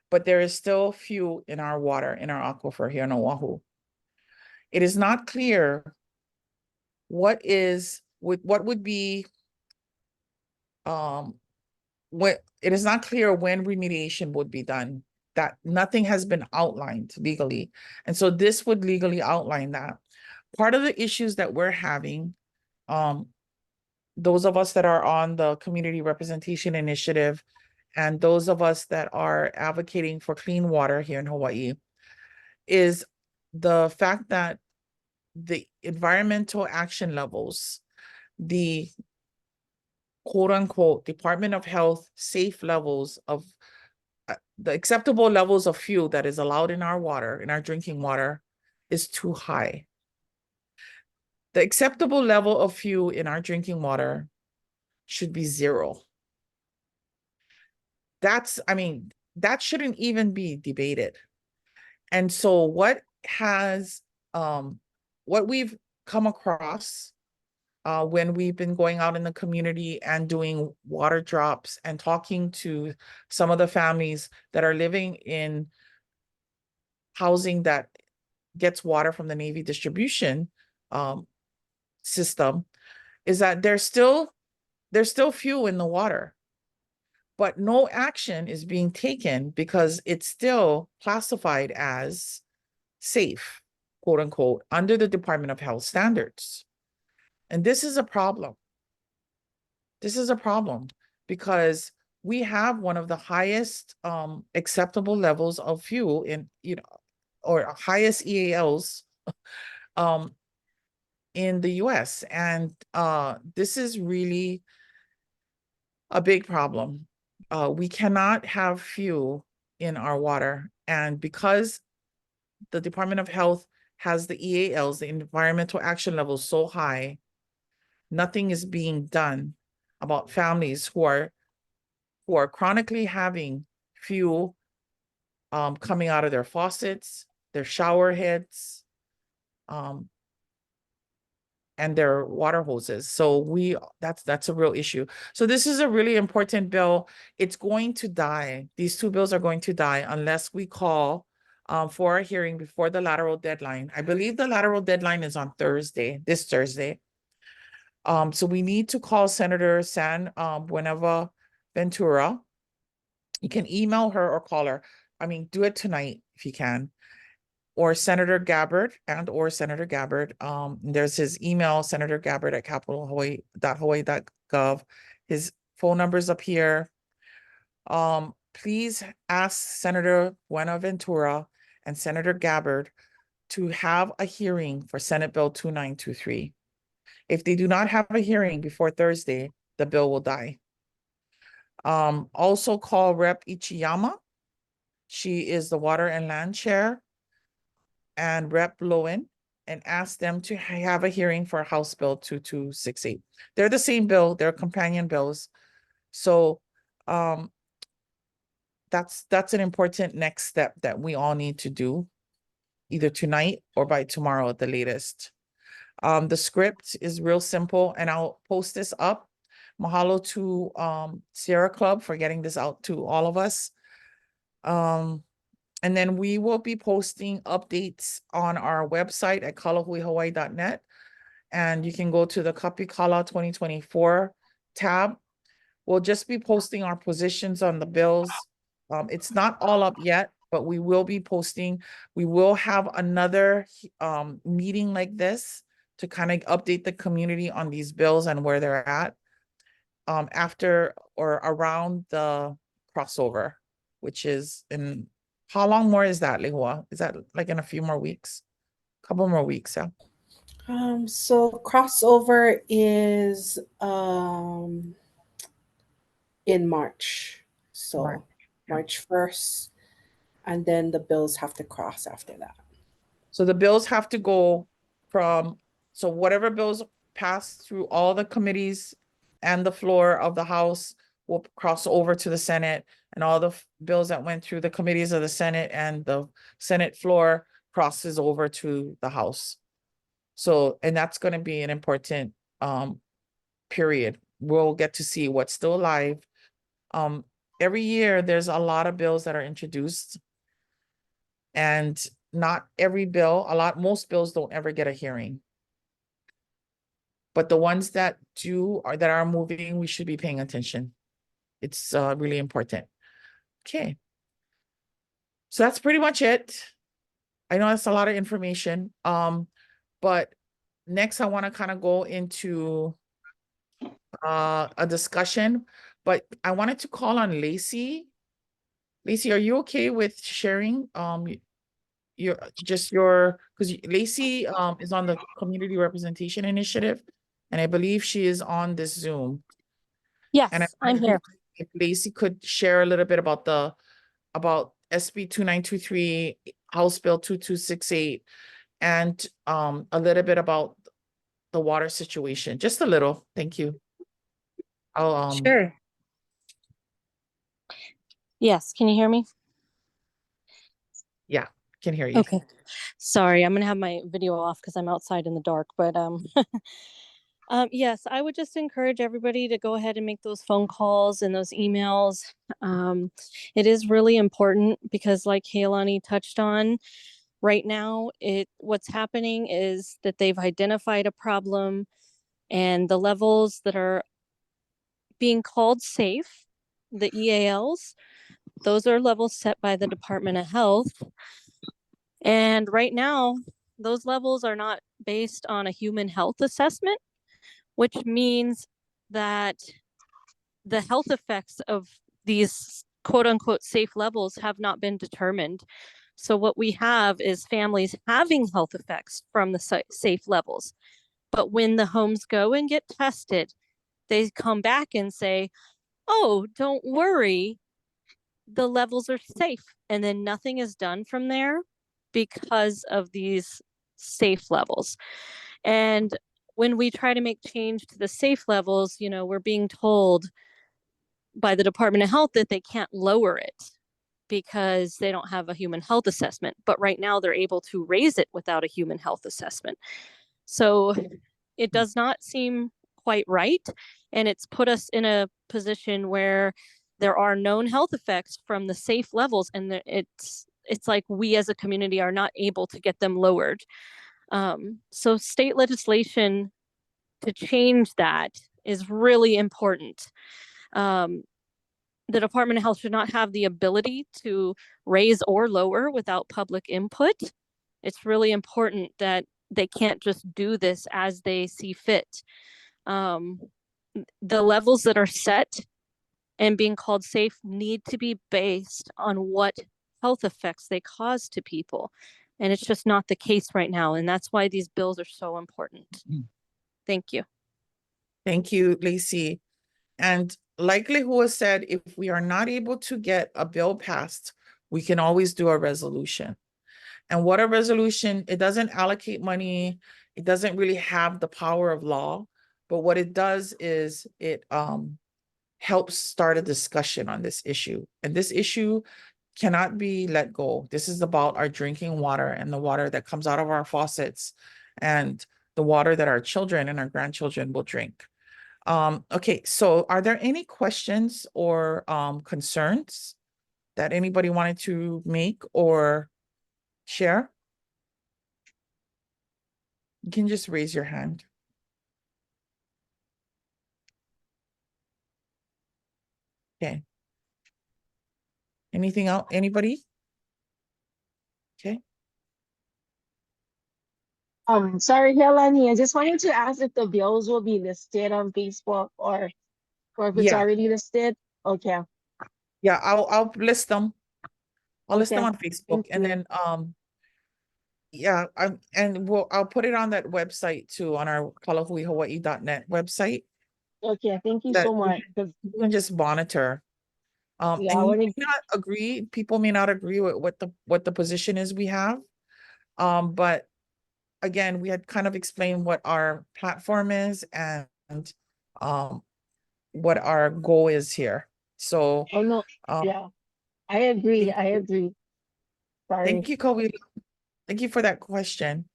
but there is still fuel in our water, in our aquifer here in Oahu. It is not clear what would be it is not clear when remediation would be done. That nothing has been outlined legally. And so this would legally outline that. Part of the issues that we're having, those of us that are on the Community Representation Initiative and those of us that are advocating for clean water here in Hawaii, is the fact that the environmental action levels, the quote unquote Department of Health safe levels of the acceptable levels of fuel that is allowed in our water, in our drinking water, is too high. The acceptable level of fuel in our drinking water should be 0. I mean, that shouldn't even be debated. And so what we've come across when we've been going out in the community and doing water drops and talking to some of the families that are living in housing that gets water from the Navy distribution system, is that there's still fuel in the water, but no action is being taken because it's still classified as safe, quote unquote, under the Department of Health standards. And this is a problem. This is a problem because we have one of the highest acceptable levels of fuel in, or highest EALs in the US. And this is really a big problem. We cannot have fuel in our water. And because the Department of Health has the EALs, the environmental action levels, so high, nothing is being done about families who are chronically having fuel coming out of their faucets, their shower heads, and their water hoses. So that's a real issue. So this is a really important bill. It's going to die. These 2 bills are going to die unless we call for a hearing before the lateral deadline. I believe the lateral deadline is on this Thursday. So we need to call Senator San Buenaventura. You can email her or call her. I mean, do it tonight if you can. Or Senator Gabbard or Senator Gabbard. There's his email, Senator Gabbard at capitalhawaii.hawaii.gov. His phone number's up here. Please ask Senator Buenaventura and Senator Gabbard to have a hearing for Senate Bill 2923. If they do not have a hearing before Thursday, the bill will die. Also call Rep. Ichiyama. She is the Water and Land Chair, and Rep. Lowen, and ask them to have a hearing for House Bill 2268. They're the same bill, they're companion bills. So that's an important next step that we all need to do, either tonight or by tomorrow at the latest. The script is real simple, and I'll post this up. Mahalo to Sierra Club for getting this out to all of us. And then we will be posting updates on our website at klhpoliticalactioncommittee.net. And you can go to the Kapikala 2024 tab. We'll just be posting our positions on the bills. It's not all up yet, but we will be posting. We will have another meeting like this to kind of update the community on these bills and where they're at after or around the crossover, which is in, how long more is that, Lehua? Is that like in a few more weeks? A couple more weeks, yeah. So crossover is in March. So March 1st, and then the bills have to cross after that. So the bills have to go from, so whatever bills pass through all the committees and the floor of the House will cross over to the Senate, and all the bills that went through the committees of the Senate and the Senate floor crosses over to the House. So, and that's going to be an important period. We'll get to see what's still alive. Every year there's a lot of bills that are introduced, and not every bill, most bills don't ever get a hearing. But the ones that do, or that are moving, we should be paying attention. It's really important. Okay. So that's pretty much it. I know that's a lot of information. But next I want to kind of go into a discussion, but I wanted to call on Lacey. Lacey, are you okay with sharing because Lacey is on the Community Representation Initiative, and I believe she is on this Zoom. Yes, And I'm here. if Lacey could share a little bit about the about SB 2923, House Bill 2268, and a little bit about the water situation. Just a little. Thank you. I'll Sure. Yes, can you hear me? yeah, can hear you. Okay. Sorry, I'm gonna have my video off because I'm outside in the dark, but yes, I would just encourage everybody to go ahead and make those phone calls and those emails. It is really important because, like Hailani touched on, right now, what's happening is that they've identified a problem, and the levels that are being called safe, the EALs, those are levels set by the Department of Health. And right now, those levels are not based on a human health assessment, which means that the health effects of these quote unquote safe levels have not been determined. So what we have is families having health effects from the safe levels. But when the homes go and get tested, they come back and say, oh, don't worry, the levels are safe. And then nothing is done from there because of these safe levels. And when we try to make change to the safe levels, we're being told by the Department of Health that they can't lower it because they don't have a human health assessment. But right now they're able to raise it without a human health assessment. So it does not seem quite right. And it's put us in a position where there are known health effects from the safe levels, and it's like we as a community are not able to get them lowered. So state legislation to change that is really important. The Department of Health should not have the ability to raise or lower without public input. It's really important that they can't just do this as they see fit. The levels that are set and being called safe need to be based on what health effects they cause to people. And it's just not the case right now. And that's why these bills are so important. Thank you. Thank you, Lacey. And like Lahui said, if we are not able to get a bill passed, we can always do a resolution. And what a resolution, it doesn't allocate money. It doesn't really have the power of law. But what it does is it helps start a discussion on this issue. And this issue cannot be let go. This is about our drinking water and the water that comes out of our faucets and the water that our children and our grandchildren will drink. Okay, so are there any questions or concerns that anybody wanted to make or share? You can just raise your hand. Okay. Anything else? Anybody? Okay. Sorry, Helani, I just wanted to ask if the bills will be listed on Facebook or if it's Yeah. already listed. Okay. Yeah, I'll list them. I'll list them Okay. on Facebook, and then yeah, I'll put it on that website too, on our klhpoliticalactioncommittee.net website. Okay, thank you That so much. you can just monitor. Yeah, And you may not agree, people may not agree with what the position is we have. But again, we had kind of explained what our platform is and what our goal is here. So oh no, yeah, I agree. I you. agree. Sorry. Thank you, Kobe. Thank you for that question.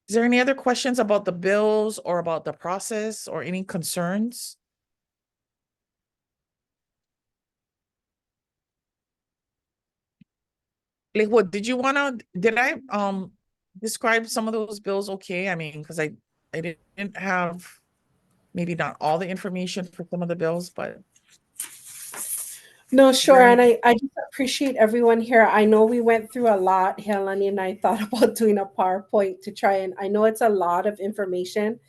Is there any other questions about the bills or about the process or any concerns? Like, what did you did I describe some of those bills okay? I mean, because I didn't have maybe not all the information for some of the bills, but No, sure. there And any? I just appreciate everyone here. I know we went through a lot. Helani and I thought about doing a PowerPoint to try, and I know it's a lot of information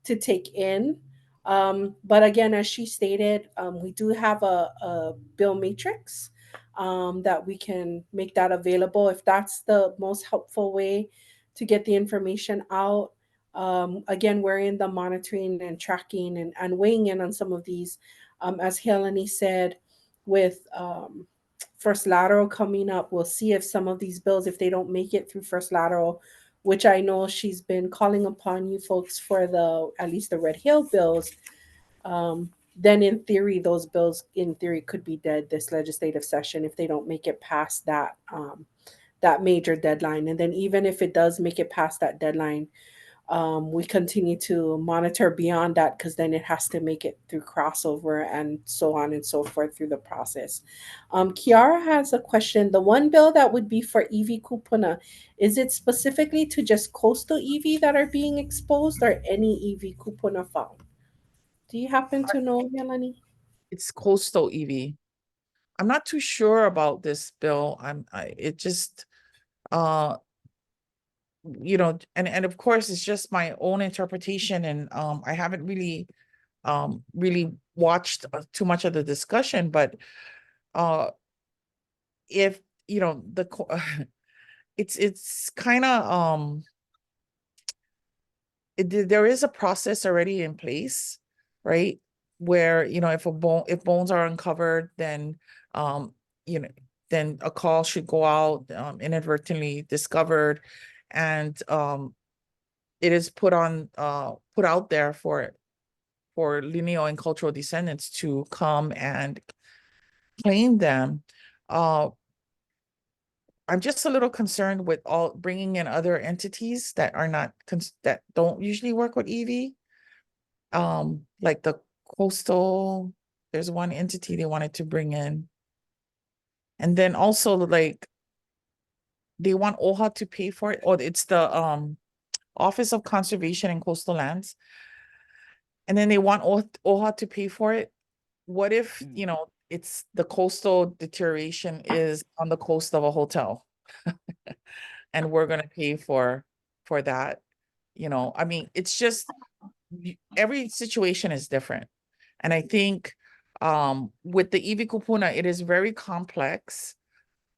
to take in. But again, as she stated, we do have a bill matrix that we can make that available if that's the most helpful way to get the information out. Again, we're in the monitoring and tracking and weighing in on some of these. As Helani said, with first lateral coming up. We'll see if some of these bills, if they don't make it through first lateral, which I know she's been calling upon you folks for at least the Red Hill bills, then in theory, those bills in theory could be dead this legislative session if they don't make it past that major deadline. And then even if it does make it past that deadline, we continue to monitor beyond that, because then it has to make it through crossover and so on and so forth through the process. Kiara has a question. The one bill that would be for EV kupuna, is it specifically to just coastal EV that are being exposed, or any EV kupuna found? Do you happen to know, Melanie? It's coastal EV. I'm not too sure about this bill. It just, you know, and of course it's just my own interpretation, and I haven't really watched too much of the discussion, but if you know it's kind of there is a process already in place, right? Where, you know, if bones are uncovered, then you know, then a call should go out, inadvertently discovered, and it is put out there for lineal and cultural descendants to come and claim them. I'm just a little concerned with all bringing in other entities that are not that don't usually work with EV. Like the coastal, there's one entity they wanted to bring in. And then also like they want OHA to pay for it, or it's the Office of Conservation and Coastal Lands. And then they want OHA to pay for it. What if, you know, it's the coastal deterioration is on the coast of a hotel and we're going to pay for that? You know, I mean, it's just every situation is different. And I think with the EV kupuna, it is very complex.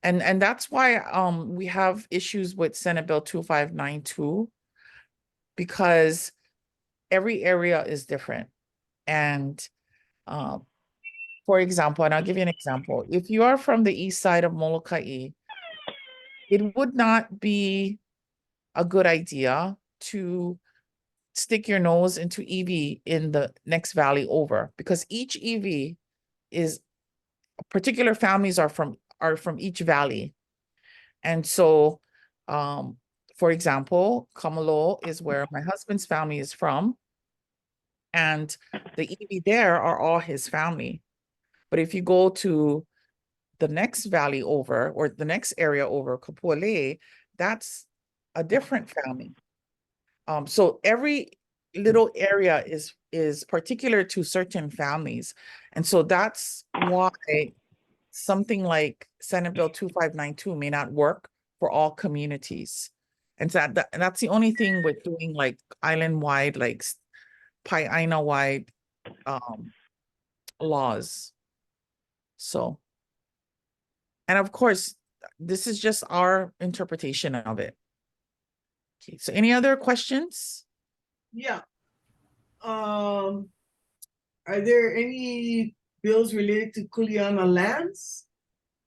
And that's why we have issues with Senate Bill 2592, because every area is different. And for example, and I'll give you an example. If you are from the east side of Molokai, it would not be a good idea to stick your nose into EV in the next valley over, because each EV is particular families are from each valley. And so for example, Kamalo is where my husband's family is from, and the EV there are all his family. But if you go to the next valley over, or the next area over, Kapuale, that's a different family. So every little area is particular to certain families. And so that's why something like Senate Bill 2592 may not work for all communities. And so that's the only thing with doing like island-wide, like Paeaina-wide laws. So, and of course, this is just our interpretation of it. Okay, so any other questions? Yeah. Are there any bills related to Kuleana lands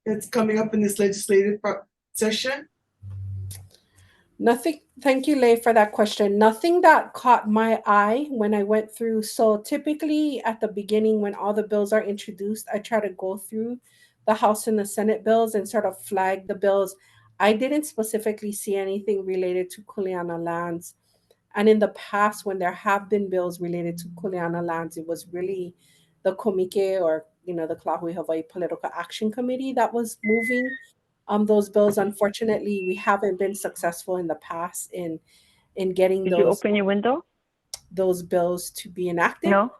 that's coming up in this legislative session? Nothing. Thank you, Lei, for that question. Nothing that caught my eye when I went through. So typically at the beginning, when all the bills are introduced, I try to go through the House and the Senate bills and sort of flag the bills. I didn't specifically see anything related to Kuleana lands. And in the past, when there have been bills related to Kuleana lands, it was really the Komike, or, you know, the Lāhui Hawaiʻi Political Action Committee that was moving those bills. Unfortunately, we haven't been successful in the past in getting Did you open your window? those bills to be enacted. No.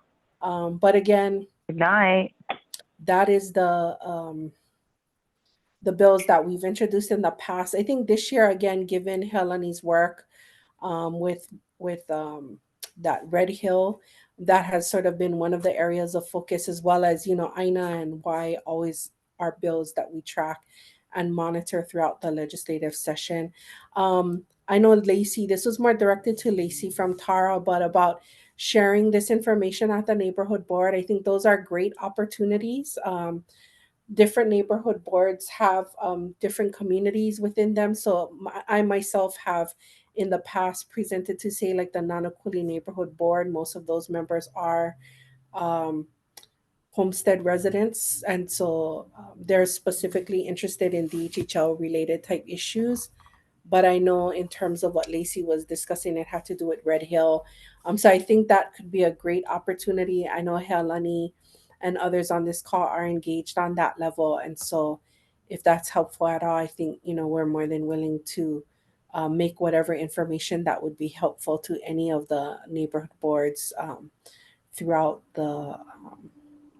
But again, Good night. that is the bills that we've introduced in the past. I think this year, again, given Heleni's work with that Red Hill, that has sort of been one of the areas of focus, as well as, you know, Aina and Wai always are bills that we track and monitor throughout the legislative session. I know Lacey, this was more directed to Lacey from Tara, but about sharing this information at the neighborhood board. I think those are great opportunities different neighborhood boards have different communities within them. So I myself have in the past presented to, say, like the Nanakuli neighborhood board. Most of those members are um, homestead residents, and so they're specifically interested in DHHL related type issues. But I know in terms of what Lacey was discussing, it had to do with Red Hill. So I think that could be a great opportunity. I know Helani and others on this call are engaged on that level, and so if that's helpful at all, I think we're more than willing to make whatever information that would be helpful to any of the neighborhood boards throughout the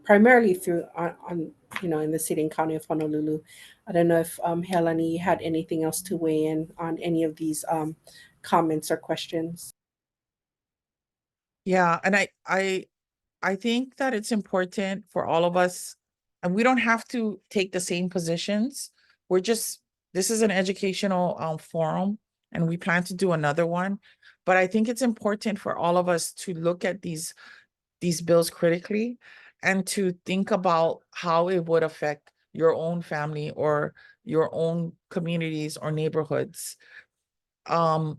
primarily through on in the city and county of Honolulu. I don't know if Helani had anything else to weigh in on any of these comments or questions. Yeah, and I think that it's important for all of us, and we don't have to take the same positions. This is an educational forum, and we plan to do another one. But I think it's important for all of us to look at these bills critically and to think about how it would affect your own family or your own communities or neighborhoods. And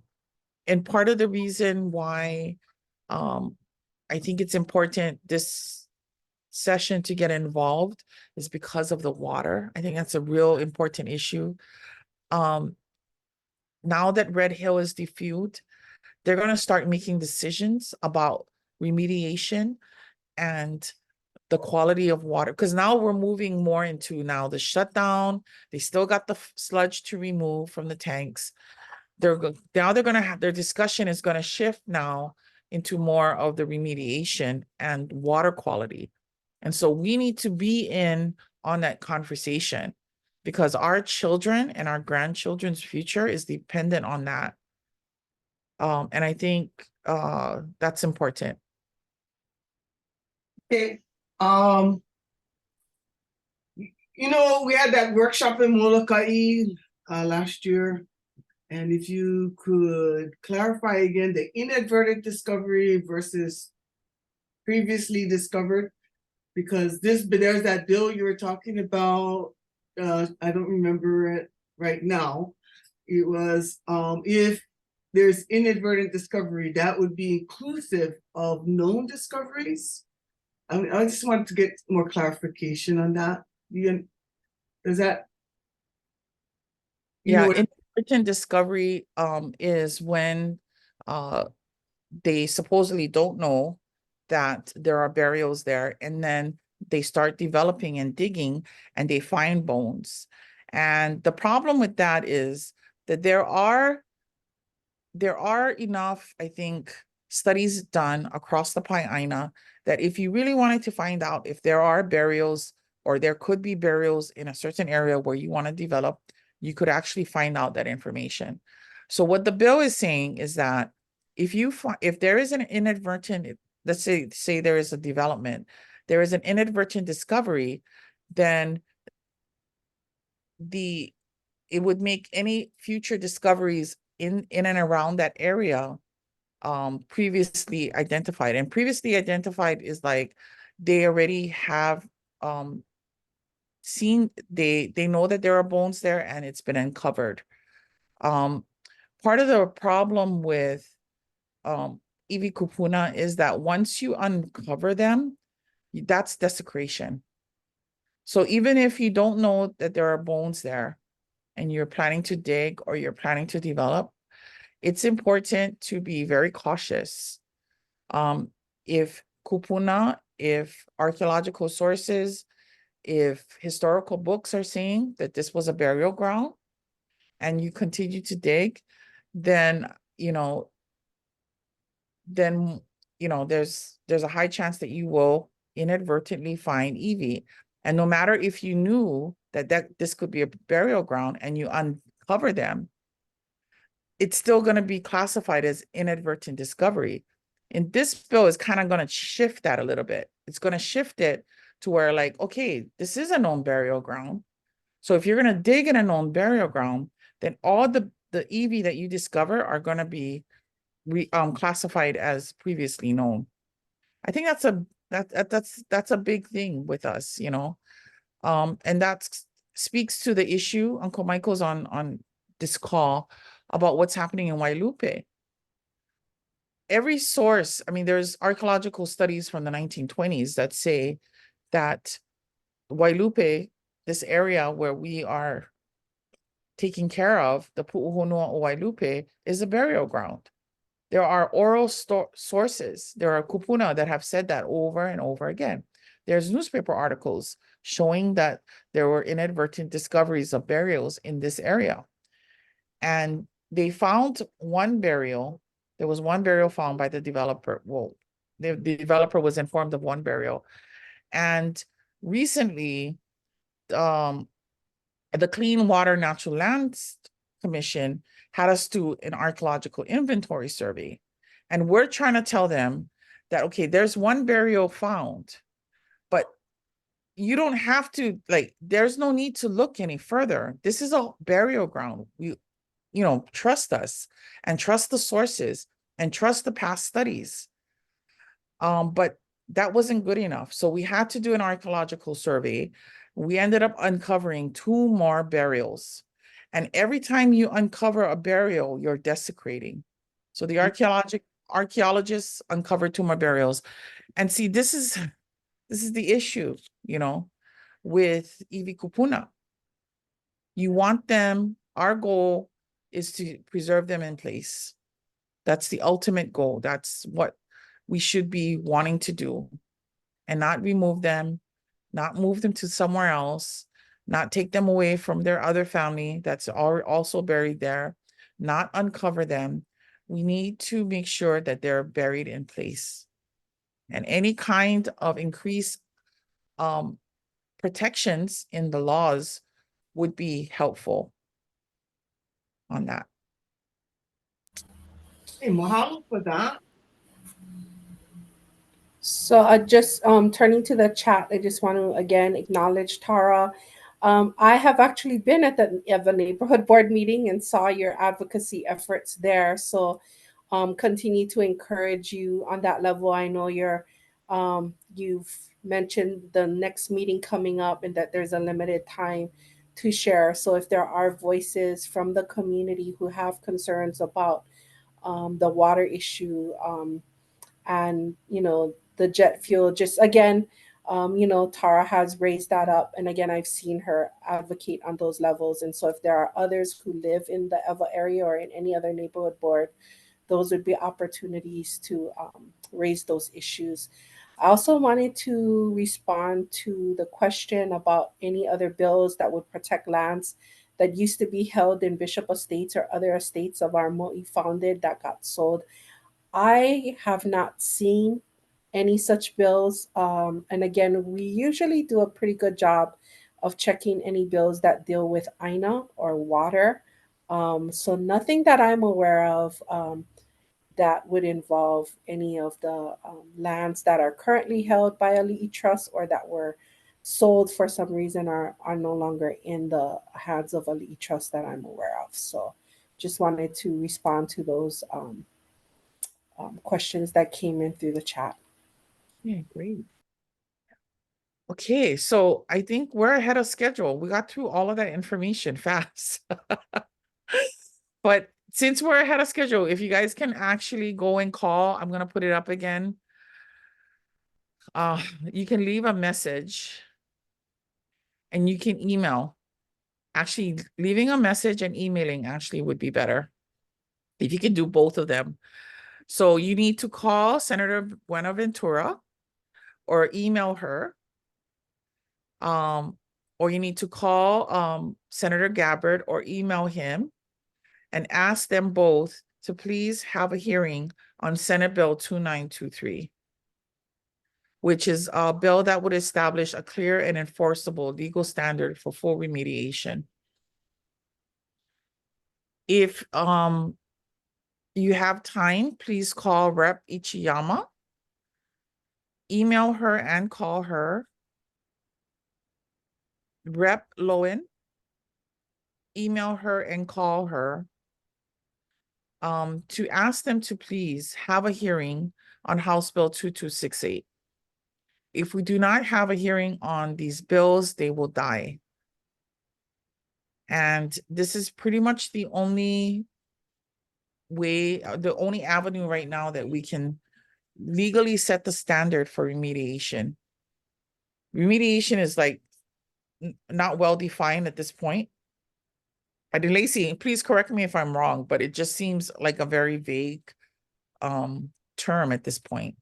part of the reason why I think it's important this session to get involved is because of the water. I think that's a real important issue. Now that Red Hill is defused, they're going to start making decisions about remediation and the quality of water, because now we're moving more into now the shutdown. They still got the sludge to remove from the tanks. Now they're going to have their discussion is going to shift now into more of the remediation and water quality. And so we need to be in on that conversation because our children and our grandchildren's future is dependent on that. And I think that's important. Okay. We had that workshop in Molokai last year. And if you could clarify again the inadvertent discovery versus previously discovered, because there's that bill you were talking about. I don't remember it right now. It was if there's inadvertent discovery, that would be inclusive of known discoveries. I mean, I just wanted to get more clarification on that. Is that? Yeah, inadvertent discovery is when they supposedly don't know that there are burials there, and then they start developing and digging and they find bones. And the problem with that is that there are enough, I think, studies done across the Pai'aina that if you really wanted to find out if there are burials or there could be burials in a certain area where you want to develop, you could actually find out that information. So what the bill is saying is that if there is an inadvertent, let's say there is a development, there is an inadvertent discovery, then it would make any future discoveries in and around that area previously identified. And previously identified is like they already have seen, they know that there are bones there and it's been uncovered. Part of the problem with iwi kupuna is that once you uncover them, that's desecration. So even if you don't know that there are bones there and you're planning to dig or you're planning to develop, it's important to be very cautious. If kupuna, if archaeological sources, if historical books are saying that this was a burial ground and you continue to dig, then there's a high chance that you will inadvertently find iwi. And no matter if you knew that this could be a burial ground and you uncover them, it's still going to be classified as inadvertent discovery. And this bill is kind of going to shift that a little bit. It's going to shift it to where, like, okay, this is a known burial ground. So if you're going to dig in a known burial ground, then all the iwi that you discover are going to be classified as previously known. I think that's a big thing with us, And that speaks to the issue. Uncle Michael's on this call about what's happening in Wailupe. Every source, I mean, there's archaeological studies from the 1920s that say that Wailupe, this area where we are taking care of, the Pu'uhonua o Wailupe, is a burial ground. There are oral sources. There are kupuna that have said that over and over again. There's newspaper articles showing that there were inadvertent discoveries of burials in this area. And they found one burial. There was one burial found by the developer. Well, the developer was informed of one burial. And recently, the Clean Water Natural Lands Commission had us do an archaeological inventory survey. And we're trying to tell them that, okay, there's one burial found, but you don't have to, like, there's no need to look any further. This is a burial ground. Trust us and trust the sources and trust the past studies. But that wasn't good enough. So we had to do an archaeological survey. We ended up uncovering 2 more burials. And every time you uncover a burial, you're desecrating. So the archaeologists uncovered 2 more burials. And see, this is the issue, with iwi kupuna. You want them, our goal is to preserve them in place. That's the ultimate goal. That's what we should be wanting to do, and not remove them, not move them to somewhere else, not take them away from their other family that's also buried there, not uncover them. We need to make sure that they're buried in place. And any kind of increased protections in the laws would be helpful on that. Hey, mahalo for that. So just turning to the chat, I just want to again acknowledge Tara. I have actually been at the neighborhood board meeting and saw your advocacy efforts there. So continue to encourage you on that level. I know you've mentioned the next meeting coming up and that there's a limited time to share. So if there are voices from the community who have concerns about the water issue, and the jet fuel, just again, Tara has raised that up, and again, I've seen her advocate on those levels. And so if there are others who live in the Eva area or in any other neighborhood board, those would be opportunities to raise those issues. I also wanted to respond to the question about any other bills that would protect lands that used to be held in bishop estates or other estates of our mo'i founded that got sold. I have not seen any such bills. And again, we usually do a pretty good job of checking any bills that deal with Aina or water. So nothing that I'm aware of that would involve any of the lands that are currently held by a Li'i Trust or that were sold for some reason are no longer in the hands of a Li'i Trust that I'm aware of. So just wanted to respond to those questions that came in through the chat. Yeah, great. Okay, so I think we're ahead of schedule. We got through all of that information fast. But since we're ahead of schedule, if you guys can actually go and call, I'm gonna put it up again. You can leave a message and you can email. Actually, leaving a message and emailing actually would be better if you can do both of them. So you need to call Senator Buenaventura or email her. Or you need to call Senator Gabbard or email him and ask them both to please have a hearing on Senate Bill 2923, which is a bill that would establish a clear and enforceable legal standard for full remediation. If you have time, please call Rep. Ichiyama, email her and call her. Rep. Lowen, email her and call her to ask them to please have a hearing on House Bill 2268. if we do not have a hearing on these bills, they will die. And this is pretty much the only way, the only avenue right now that we can legally set the standard for remediation. Remediation is like not well defined at this point. Lacey, please correct me if I'm wrong, but it just seems like a very vague term at this point.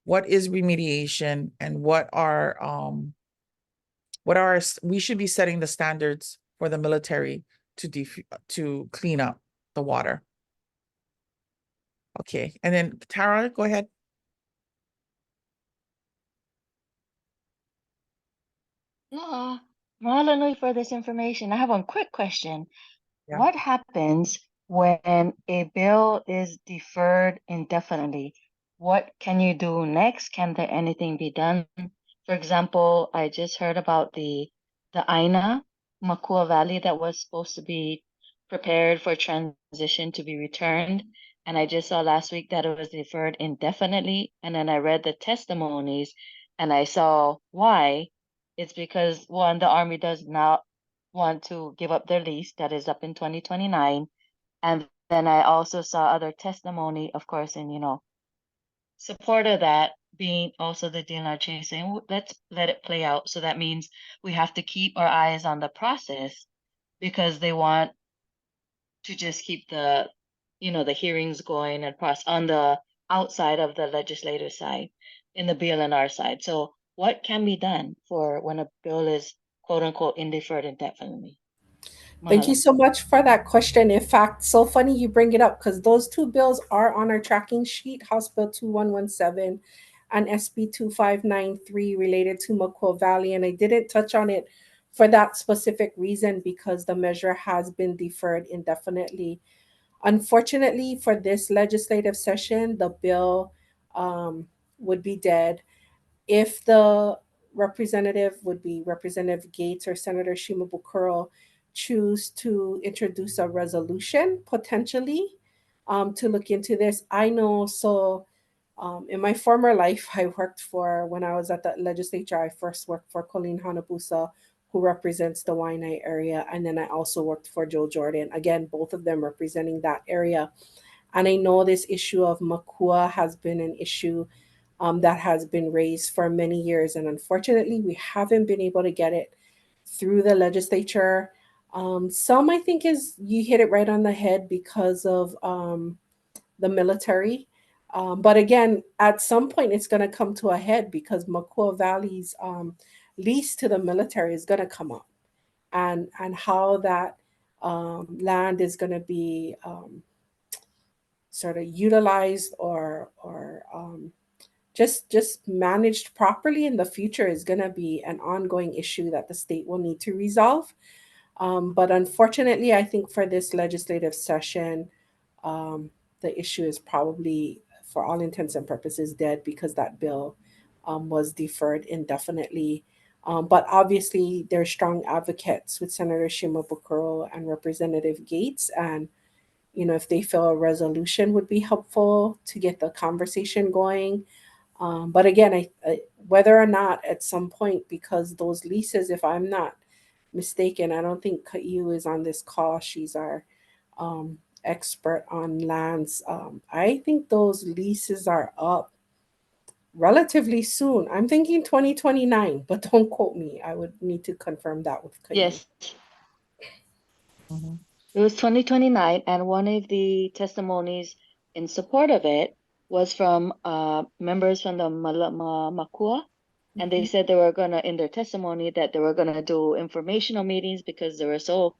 What is remediation, and what are we should be setting the standards for the military to clean up the water. Okay, and then Tara, go ahead. Mahalo nui for this information. I have one quick question. Yeah. What happens when a bill is deferred indefinitely? What can you do next? Can there anything be done? For example, I just heard about the Aina Makua Valley that was supposed to be prepared for transition to be returned. And I just saw last week that it was deferred indefinitely. And then I read the testimonies and I saw why. It's because, one, the Army does not want to give up their lease that is up in 2029. And then I also saw other testimony, of course, in, support of that being also the DNRJ saying, let's let it play out. So that means we have to keep our eyes on the process because they want to just keep the hearings going and process on the outside of the legislative side, in the BLNR side. So what can be done for when a bill is quote unquote indeferred indefinitely? Thank you Mahalo. so much for that question. In fact, so funny you bring it up because those two bills are on our tracking sheet, House Bill 2117 and SB 2593 related to Makua Valley. And I didn't touch on it for that specific reason because the measure has been deferred indefinitely. Unfortunately, for this legislative session, the bill would be dead. If the representative would be Representative Gates or Senator Shimabukuro choose to introduce a resolution potentially to look into this. I know, so in my former life, when I was at the legislature, I first worked for Colleen Hanabusa, who represents the Waianae area. And then I also worked for Joe Jordan, again, both of them representing that area. And I know this issue of Makua has been an issue that has been raised for many years. And unfortunately, we haven't been able to get it through the legislature. Some, I think, is you hit it right on the head because of the military. But again, at some point, it's going to come to a head because Makua Valley's lease to the military is going to come up. And how that land is going to be sort of utilized or just managed properly in the future is going to be an ongoing issue that the state will need to resolve. But unfortunately, I think for this legislative session, the issue is probably, for all intents and purposes, dead because that bill was deferred indefinitely. But obviously, there are strong advocates with Senator Shimabukuro and Representative Gates. And, if they feel a resolution would be helpful to get the conversation going. But again, whether or not at some point, because those leases, if I'm not mistaken, I don't think Kaiu is on this call. She's our expert on lands. I think those leases are up relatively soon. I'm thinking 2029, but don't quote me. I would need to confirm that with Kaiu. Yes, Mhm. it was 2029, and one of the testimonies in support of it was from members from the Makua, and they said they were gonna, in their testimony, that they were gonna do informational meetings because they were so,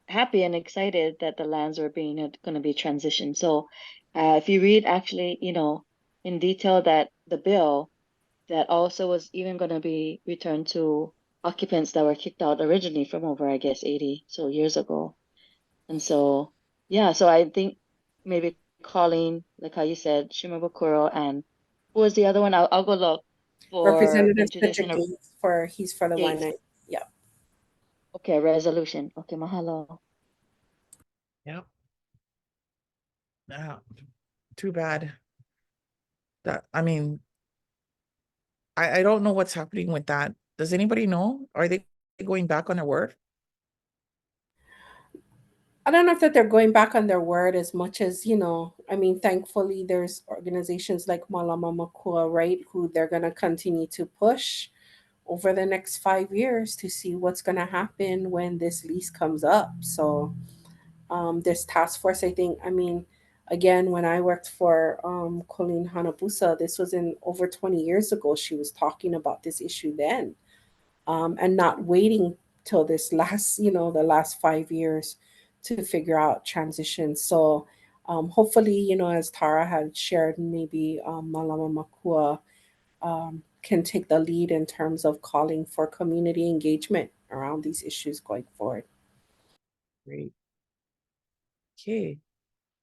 happy and excited that the lands were gonna be transitioned. So, if you read actually, in detail that the bill that also was even gonna be returned to occupants that were kicked out originally from over, I guess, 80 so years ago. And so, yeah, so I think maybe calling, like how you said, Shimabukuro, and who was the other one? I'll go look for Representative introducing Cedric a Gates, he's for the Gates. Waianae. Yeah. Okay, resolution. Okay, mahalo. Yep. Yeah. Too bad. I mean, I don't know what's happening with that. Does anybody know? Are they going back on their word? I don't know if that they're going back on their word as much as, I mean, thankfully there's organizations like Malama Makua, right, who they're going to continue to push over the next 5 years to see what's going to happen when this lease comes up. So this task force, I think, I mean, again, when I worked for Colleen Hanabusa, this was in over 20 years ago. She was talking about this issue then, and not waiting till this last, the last 5 years to figure out transition. So hopefully, as Tara had shared, maybe Malama Makua can take the lead in terms of calling for community engagement around these issues going forward. Great. Okay.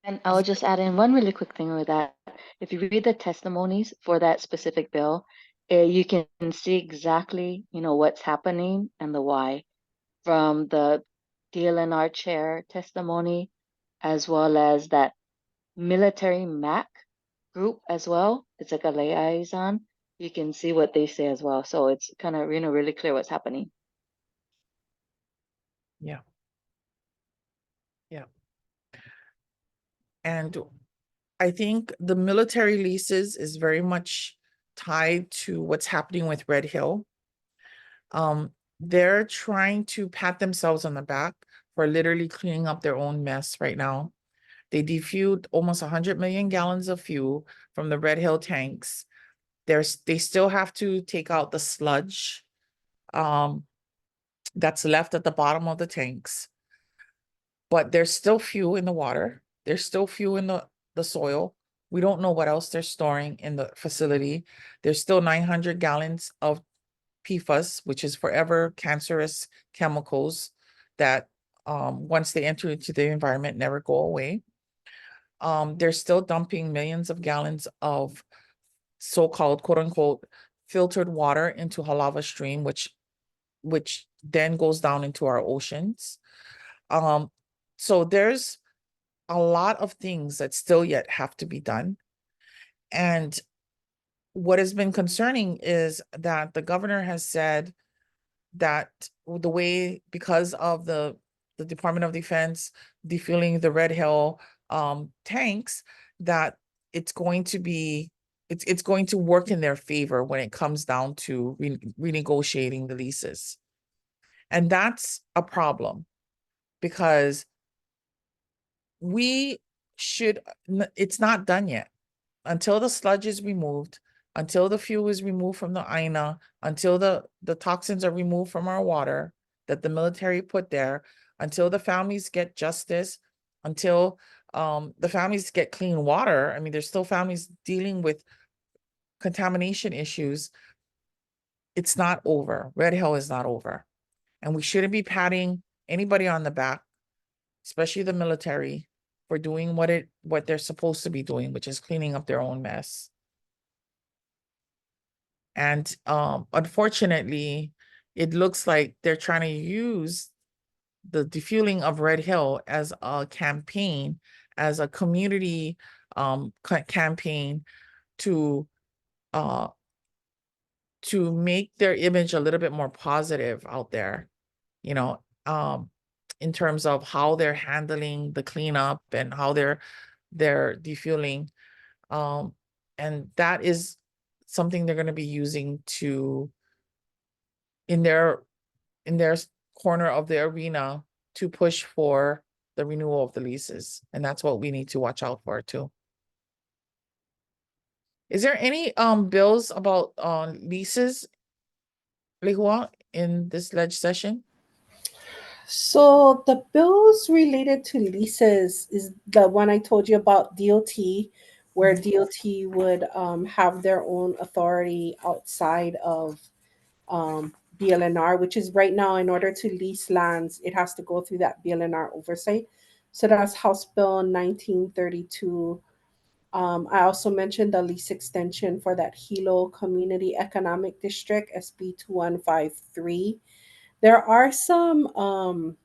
And I'll just add in one really quick thing with that. If you read the testimonies for that specific bill, you can see exactly, what's happening and the why, from the DLNR chair testimony, as well as that military MAC group as well. It's like a liaison. You can see what they say as well. So it's kind of, really clear what's happening. Yeah. Yeah. And I think the military leases is very much tied to what's happening with Red Hill. They're trying to pat themselves on the back for literally cleaning up their own mess right now. They defueled almost 100 million gallons of fuel from the Red Hill tanks. They still have to take out the sludge that's left at the bottom of the tanks. But there's still fuel in the water. There's still fuel in the soil. We don't know what else they're storing in the facility. There's still 900 gallons of PFAS, which is forever cancerous chemicals that once they enter into the environment, never go away. They're still dumping millions of gallons of so-called quote unquote filtered water into Halava Stream, which then goes down into our oceans. So there's a lot of things that still yet have to be done. And what has been concerning is that the governor has said that the way, because of the Department of Defense defueling the Red Hill tanks, that it's going to work in their favor when it comes down to renegotiating the leases. And that's a problem, because it's not done yet. Until the sludge is removed, until the fuel is removed from the INA, until the toxins are removed from our water that the military put there, until the families get justice, until the families get clean water. I mean, there's still families dealing with contamination issues. It's not over. Red Hill is not over. And we shouldn't be patting anybody on the back, especially the military, for doing what they're supposed to be doing, which is cleaning up their own mess. And unfortunately, it looks like they're trying to use the defueling of Red Hill as a campaign, as a community campaign to make their image a little bit more positive out there, in terms of how they're handling the cleanup and how they're defueling. And that is something they're going to be using in their corner of the arena to push for the renewal of the leases. And that's what we need to watch out for too. Is there any bills about leases, Lehua, in this ledge session? So the bills related to leases is the one I told you about, DOT, where DOT would have their own authority outside of BLNR, which is right now, in order to lease lands, it has to go through that BLNR oversight. So that's House Bill 1932. I also mentioned the lease extension for that Hilo Community Economic District, SB 2153. There are some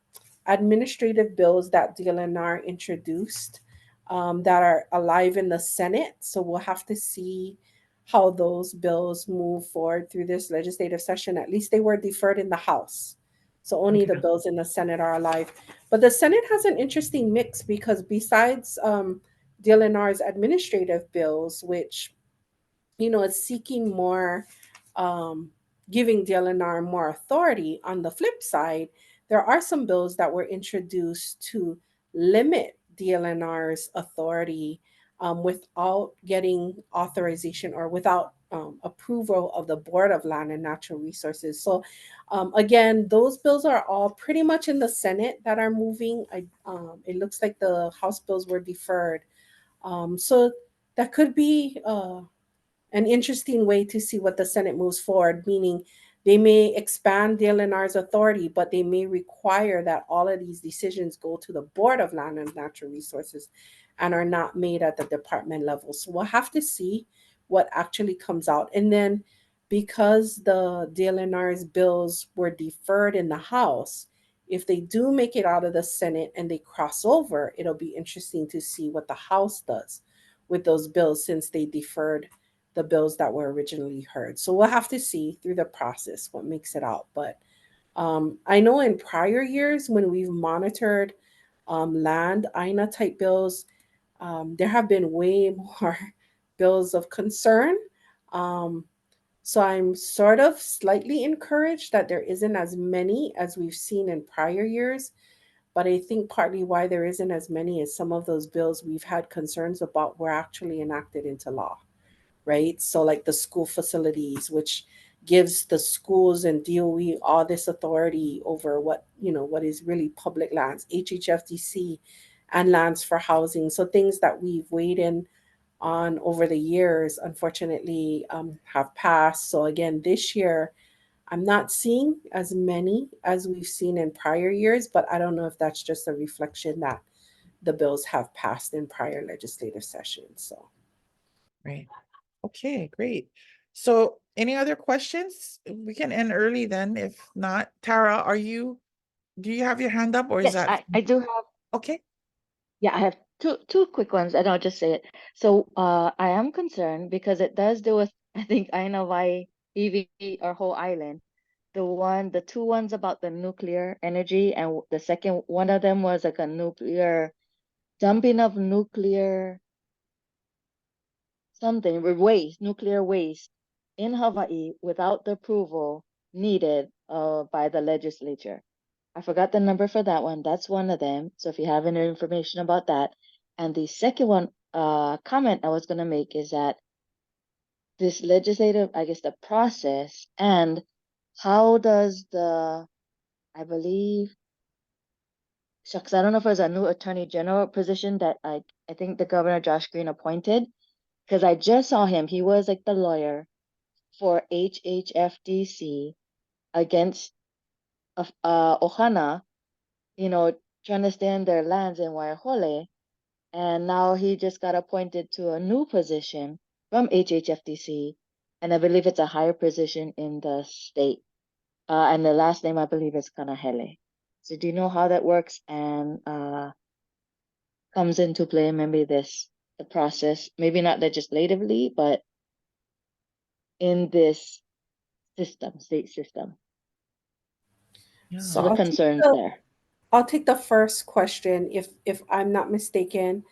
administrative bills that DLNR introduced that are alive in the Senate. So we'll have to see how those bills move forward through this legislative session. At least they were deferred in the House. So only the Okay. bills in the Senate are alive. But the Senate has an interesting mix because besides DLNR's administrative bills, which is seeking more, um, giving DLNR more authority. On the flip side, there are some bills that were introduced to limit DLNR's authority without getting authorization or without approval of the Board of Land and Natural Resources. So, again, those bills are all pretty much in the Senate that are moving. It looks like the House bills were deferred. So that could be an interesting way to see what the Senate moves forward, meaning they may expand DLNR's authority, but they may require that all of these decisions go to the Board of Land and Natural Resources and are not made at the department level. So we'll have to see what actually comes out. And then because the DLNR's bills were deferred in the House, if they do make it out of the Senate and they cross over, it'll be interesting to see what the House does with those bills since they deferred the bills that were originally heard. So we'll have to see through the process what makes it out. But I know in prior years when we've monitored land INA type bills, there have been way more bills of concern. Um, so I'm sort of slightly encouraged that there isn't as many as we've seen in prior years. But I think partly why there isn't as many is some of those bills we've had concerns about were actually enacted into law, right? So like the school facilities, which gives the schools and DOE all this authority over what is really public lands, HHFDC and lands for housing. So things that we've weighed in on over the years, unfortunately, have passed. So again, this year, I'm not seeing as many as we've seen in prior years, but I don't know if that's just a reflection that the bills have passed in prior legislative sessions. So Right. Okay, great. So any other questions? We can end early then. If not, Tara, do you have your hand up or is Yes, that I do have. okay? Yeah, I have two quick ones, and I'll just say it. So, I am concerned because it does deal with, I think, Aina Hawaii, EV, or whole island. The two ones about the nuclear energy, and the second one of them was like a nuclear dumping of nuclear something with waste, nuclear waste in Hawaii without the approval needed by the legislature. I forgot the number for that one. That's one of them. So if you have any information about that. And the second one, comment I was going to make is that this legislative, I guess, the process and how does I believe, shucks, I don't know if it was a new attorney general position that I think the governor Josh Green appointed, because I just saw him. He was like the lawyer for HHFDC against Ohana, trying to stand their lands in Waihole. And now he just got appointed to a new position from HHFDC. And I believe it's a higher position in the state. And the last name, I believe, is Kanahele. So do you know how that works and comes into play? Maybe the process, maybe not legislatively, but in this state system. Yeah. so So the concerns there. I'll take the first question. If I'm not mistaken,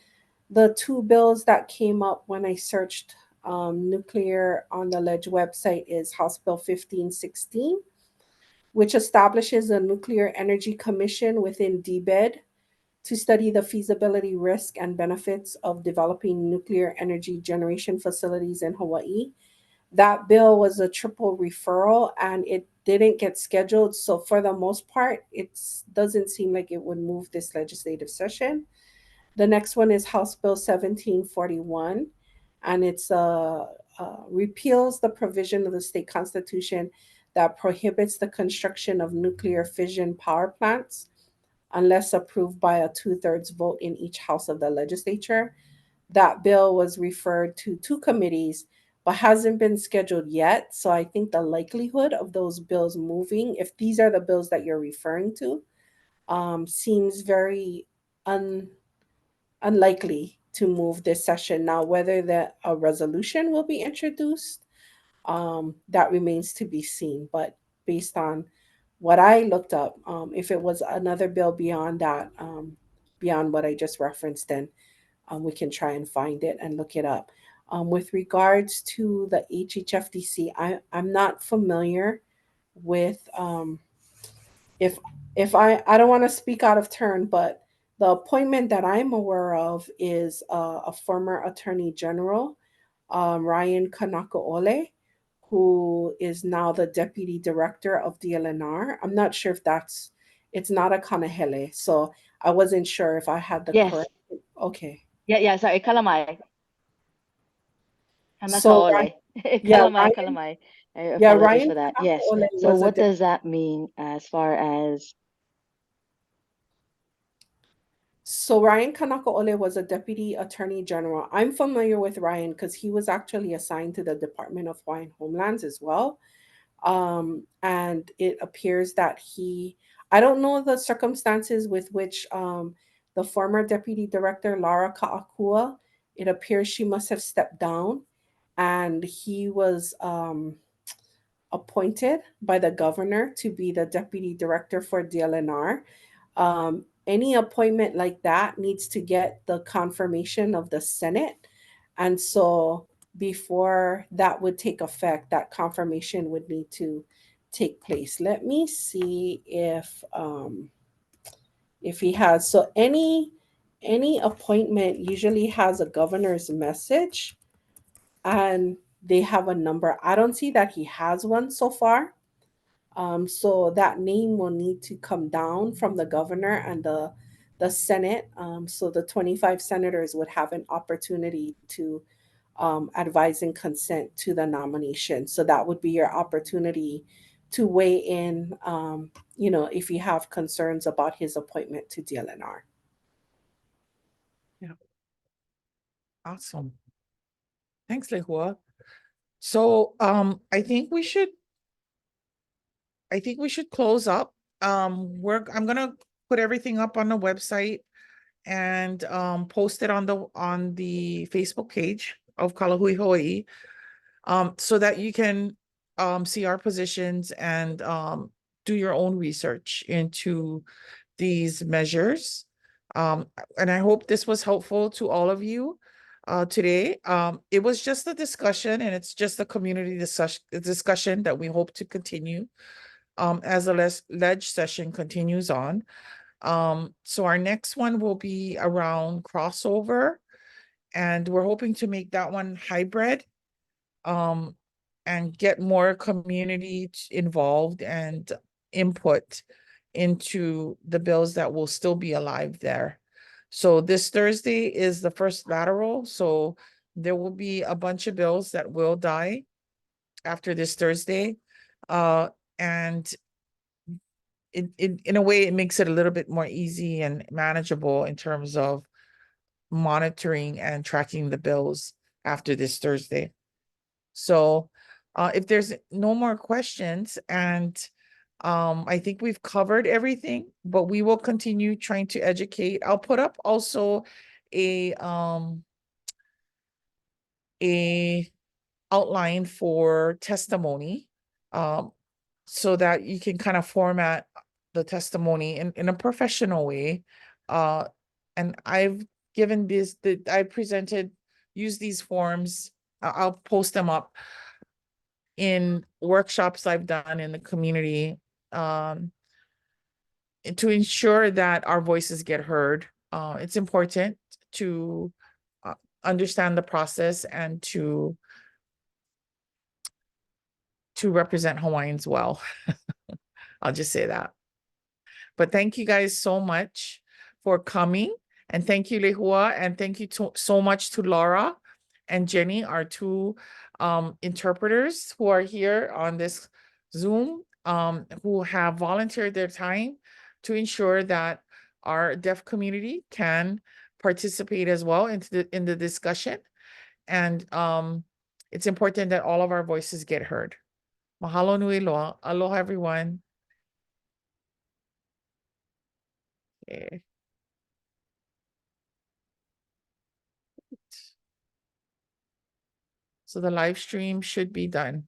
the two bills that came up when I searched nuclear on the Ledge website is House Bill 1516, which establishes a Nuclear Energy Commission within DBED to study the feasibility, risk, and benefits of developing nuclear energy generation facilities in Hawaii. That bill was a triple referral and it didn't get scheduled. So, for the most part, it doesn't seem like it would move this legislative session. The next one is House Bill 1741, and it's repeals the provision of the state constitution that prohibits the construction of nuclear fission power plants unless approved by a two-thirds vote in each house of the legislature. That bill was referred to two committees but hasn't been scheduled yet. So I think the likelihood of those bills moving, if these are the bills that you're referring to, seems very unlikely to move this session. Now, whether a resolution will be introduced, that remains to be seen. But based on what I looked up, if it was another bill beyond that, beyond what I just referenced, then we can try and find it and look it up. With regards to the HHFDC, I'm not familiar with if I don't want to speak out of turn, but the appointment that I'm aware of is a former Attorney General, Ryan Kanaka Maoli, who is now the Deputy Director of DLNR. I'm not sure if it's not a Kanahele, so I wasn't sure if I had the Yes. correct. Okay. Yeah, sorry, kalamai. So Hamakaole. yeah, Kalamai, kalamai. I yeah, apologize Ryan for that. Kanaka Yes. Maoli So was a what does that mean as far as So Ryan Kanaka Maoli was a deputy attorney general. I'm familiar with Ryan because he was actually assigned to the Department of Hawaiian Homelands as well. And it appears that I don't know the circumstances with which the former deputy director, Lara Ka'akua, it appears she must have stepped down, and he was appointed by the governor to be the deputy director for DLNR. Any appointment like that needs to get the confirmation of the Senate. And so before that would take effect, that confirmation would need to take place. Let me see if he has. So any appointment usually has a governor's message, and they have a number. I don't see that he has one so far. So that name will need to come down from the governor and the Senate. So the 25 senators would have an opportunity to advise and consent to the nomination. So that would be your opportunity to weigh in, if you have concerns about his appointment to DLNR. Awesome. Thanks, Lehua. So I think we should close up. I'm gonna put everything up on the website and post it on the Facebook page of Lāhui Hawaiʻi, so that you can see our positions and do your own research into these measures. And I hope this was helpful to all of you today. It was just a discussion, and it's just a community discussion that we hope to continue as the ledge session continues on. So our next one will be around crossover, and we're hoping to make that one hybrid, and get more community involved and input into the bills that will still be alive there. So this Thursday is the first lateral, so there will be a bunch of bills that will die after this Thursday. And in a way, it makes it a little bit more easy and manageable in terms of monitoring and tracking the bills after this Thursday. So if there's no more questions, and I think we've covered everything, but we will continue trying to educate. I'll put up also a outline for testimony, so that you can kind of format the testimony in a professional way. And I've given I presented, use these forms. I'll post them up in workshops I've done in the community, to ensure that our voices get heard. It's important to understand the process and to represent Hawaiians well. I'll just say that. But thank you guys so much for coming. And thank you, Lehua. And thank you so much to Laura and Jenny, our two interpreters who are here on this Zoom, who have volunteered their time to ensure that our deaf community can participate as well in the discussion. And it's important that all of our voices get heard. Mahalo nui loa. Aloha, everyone. Okay. So the live stream should be done.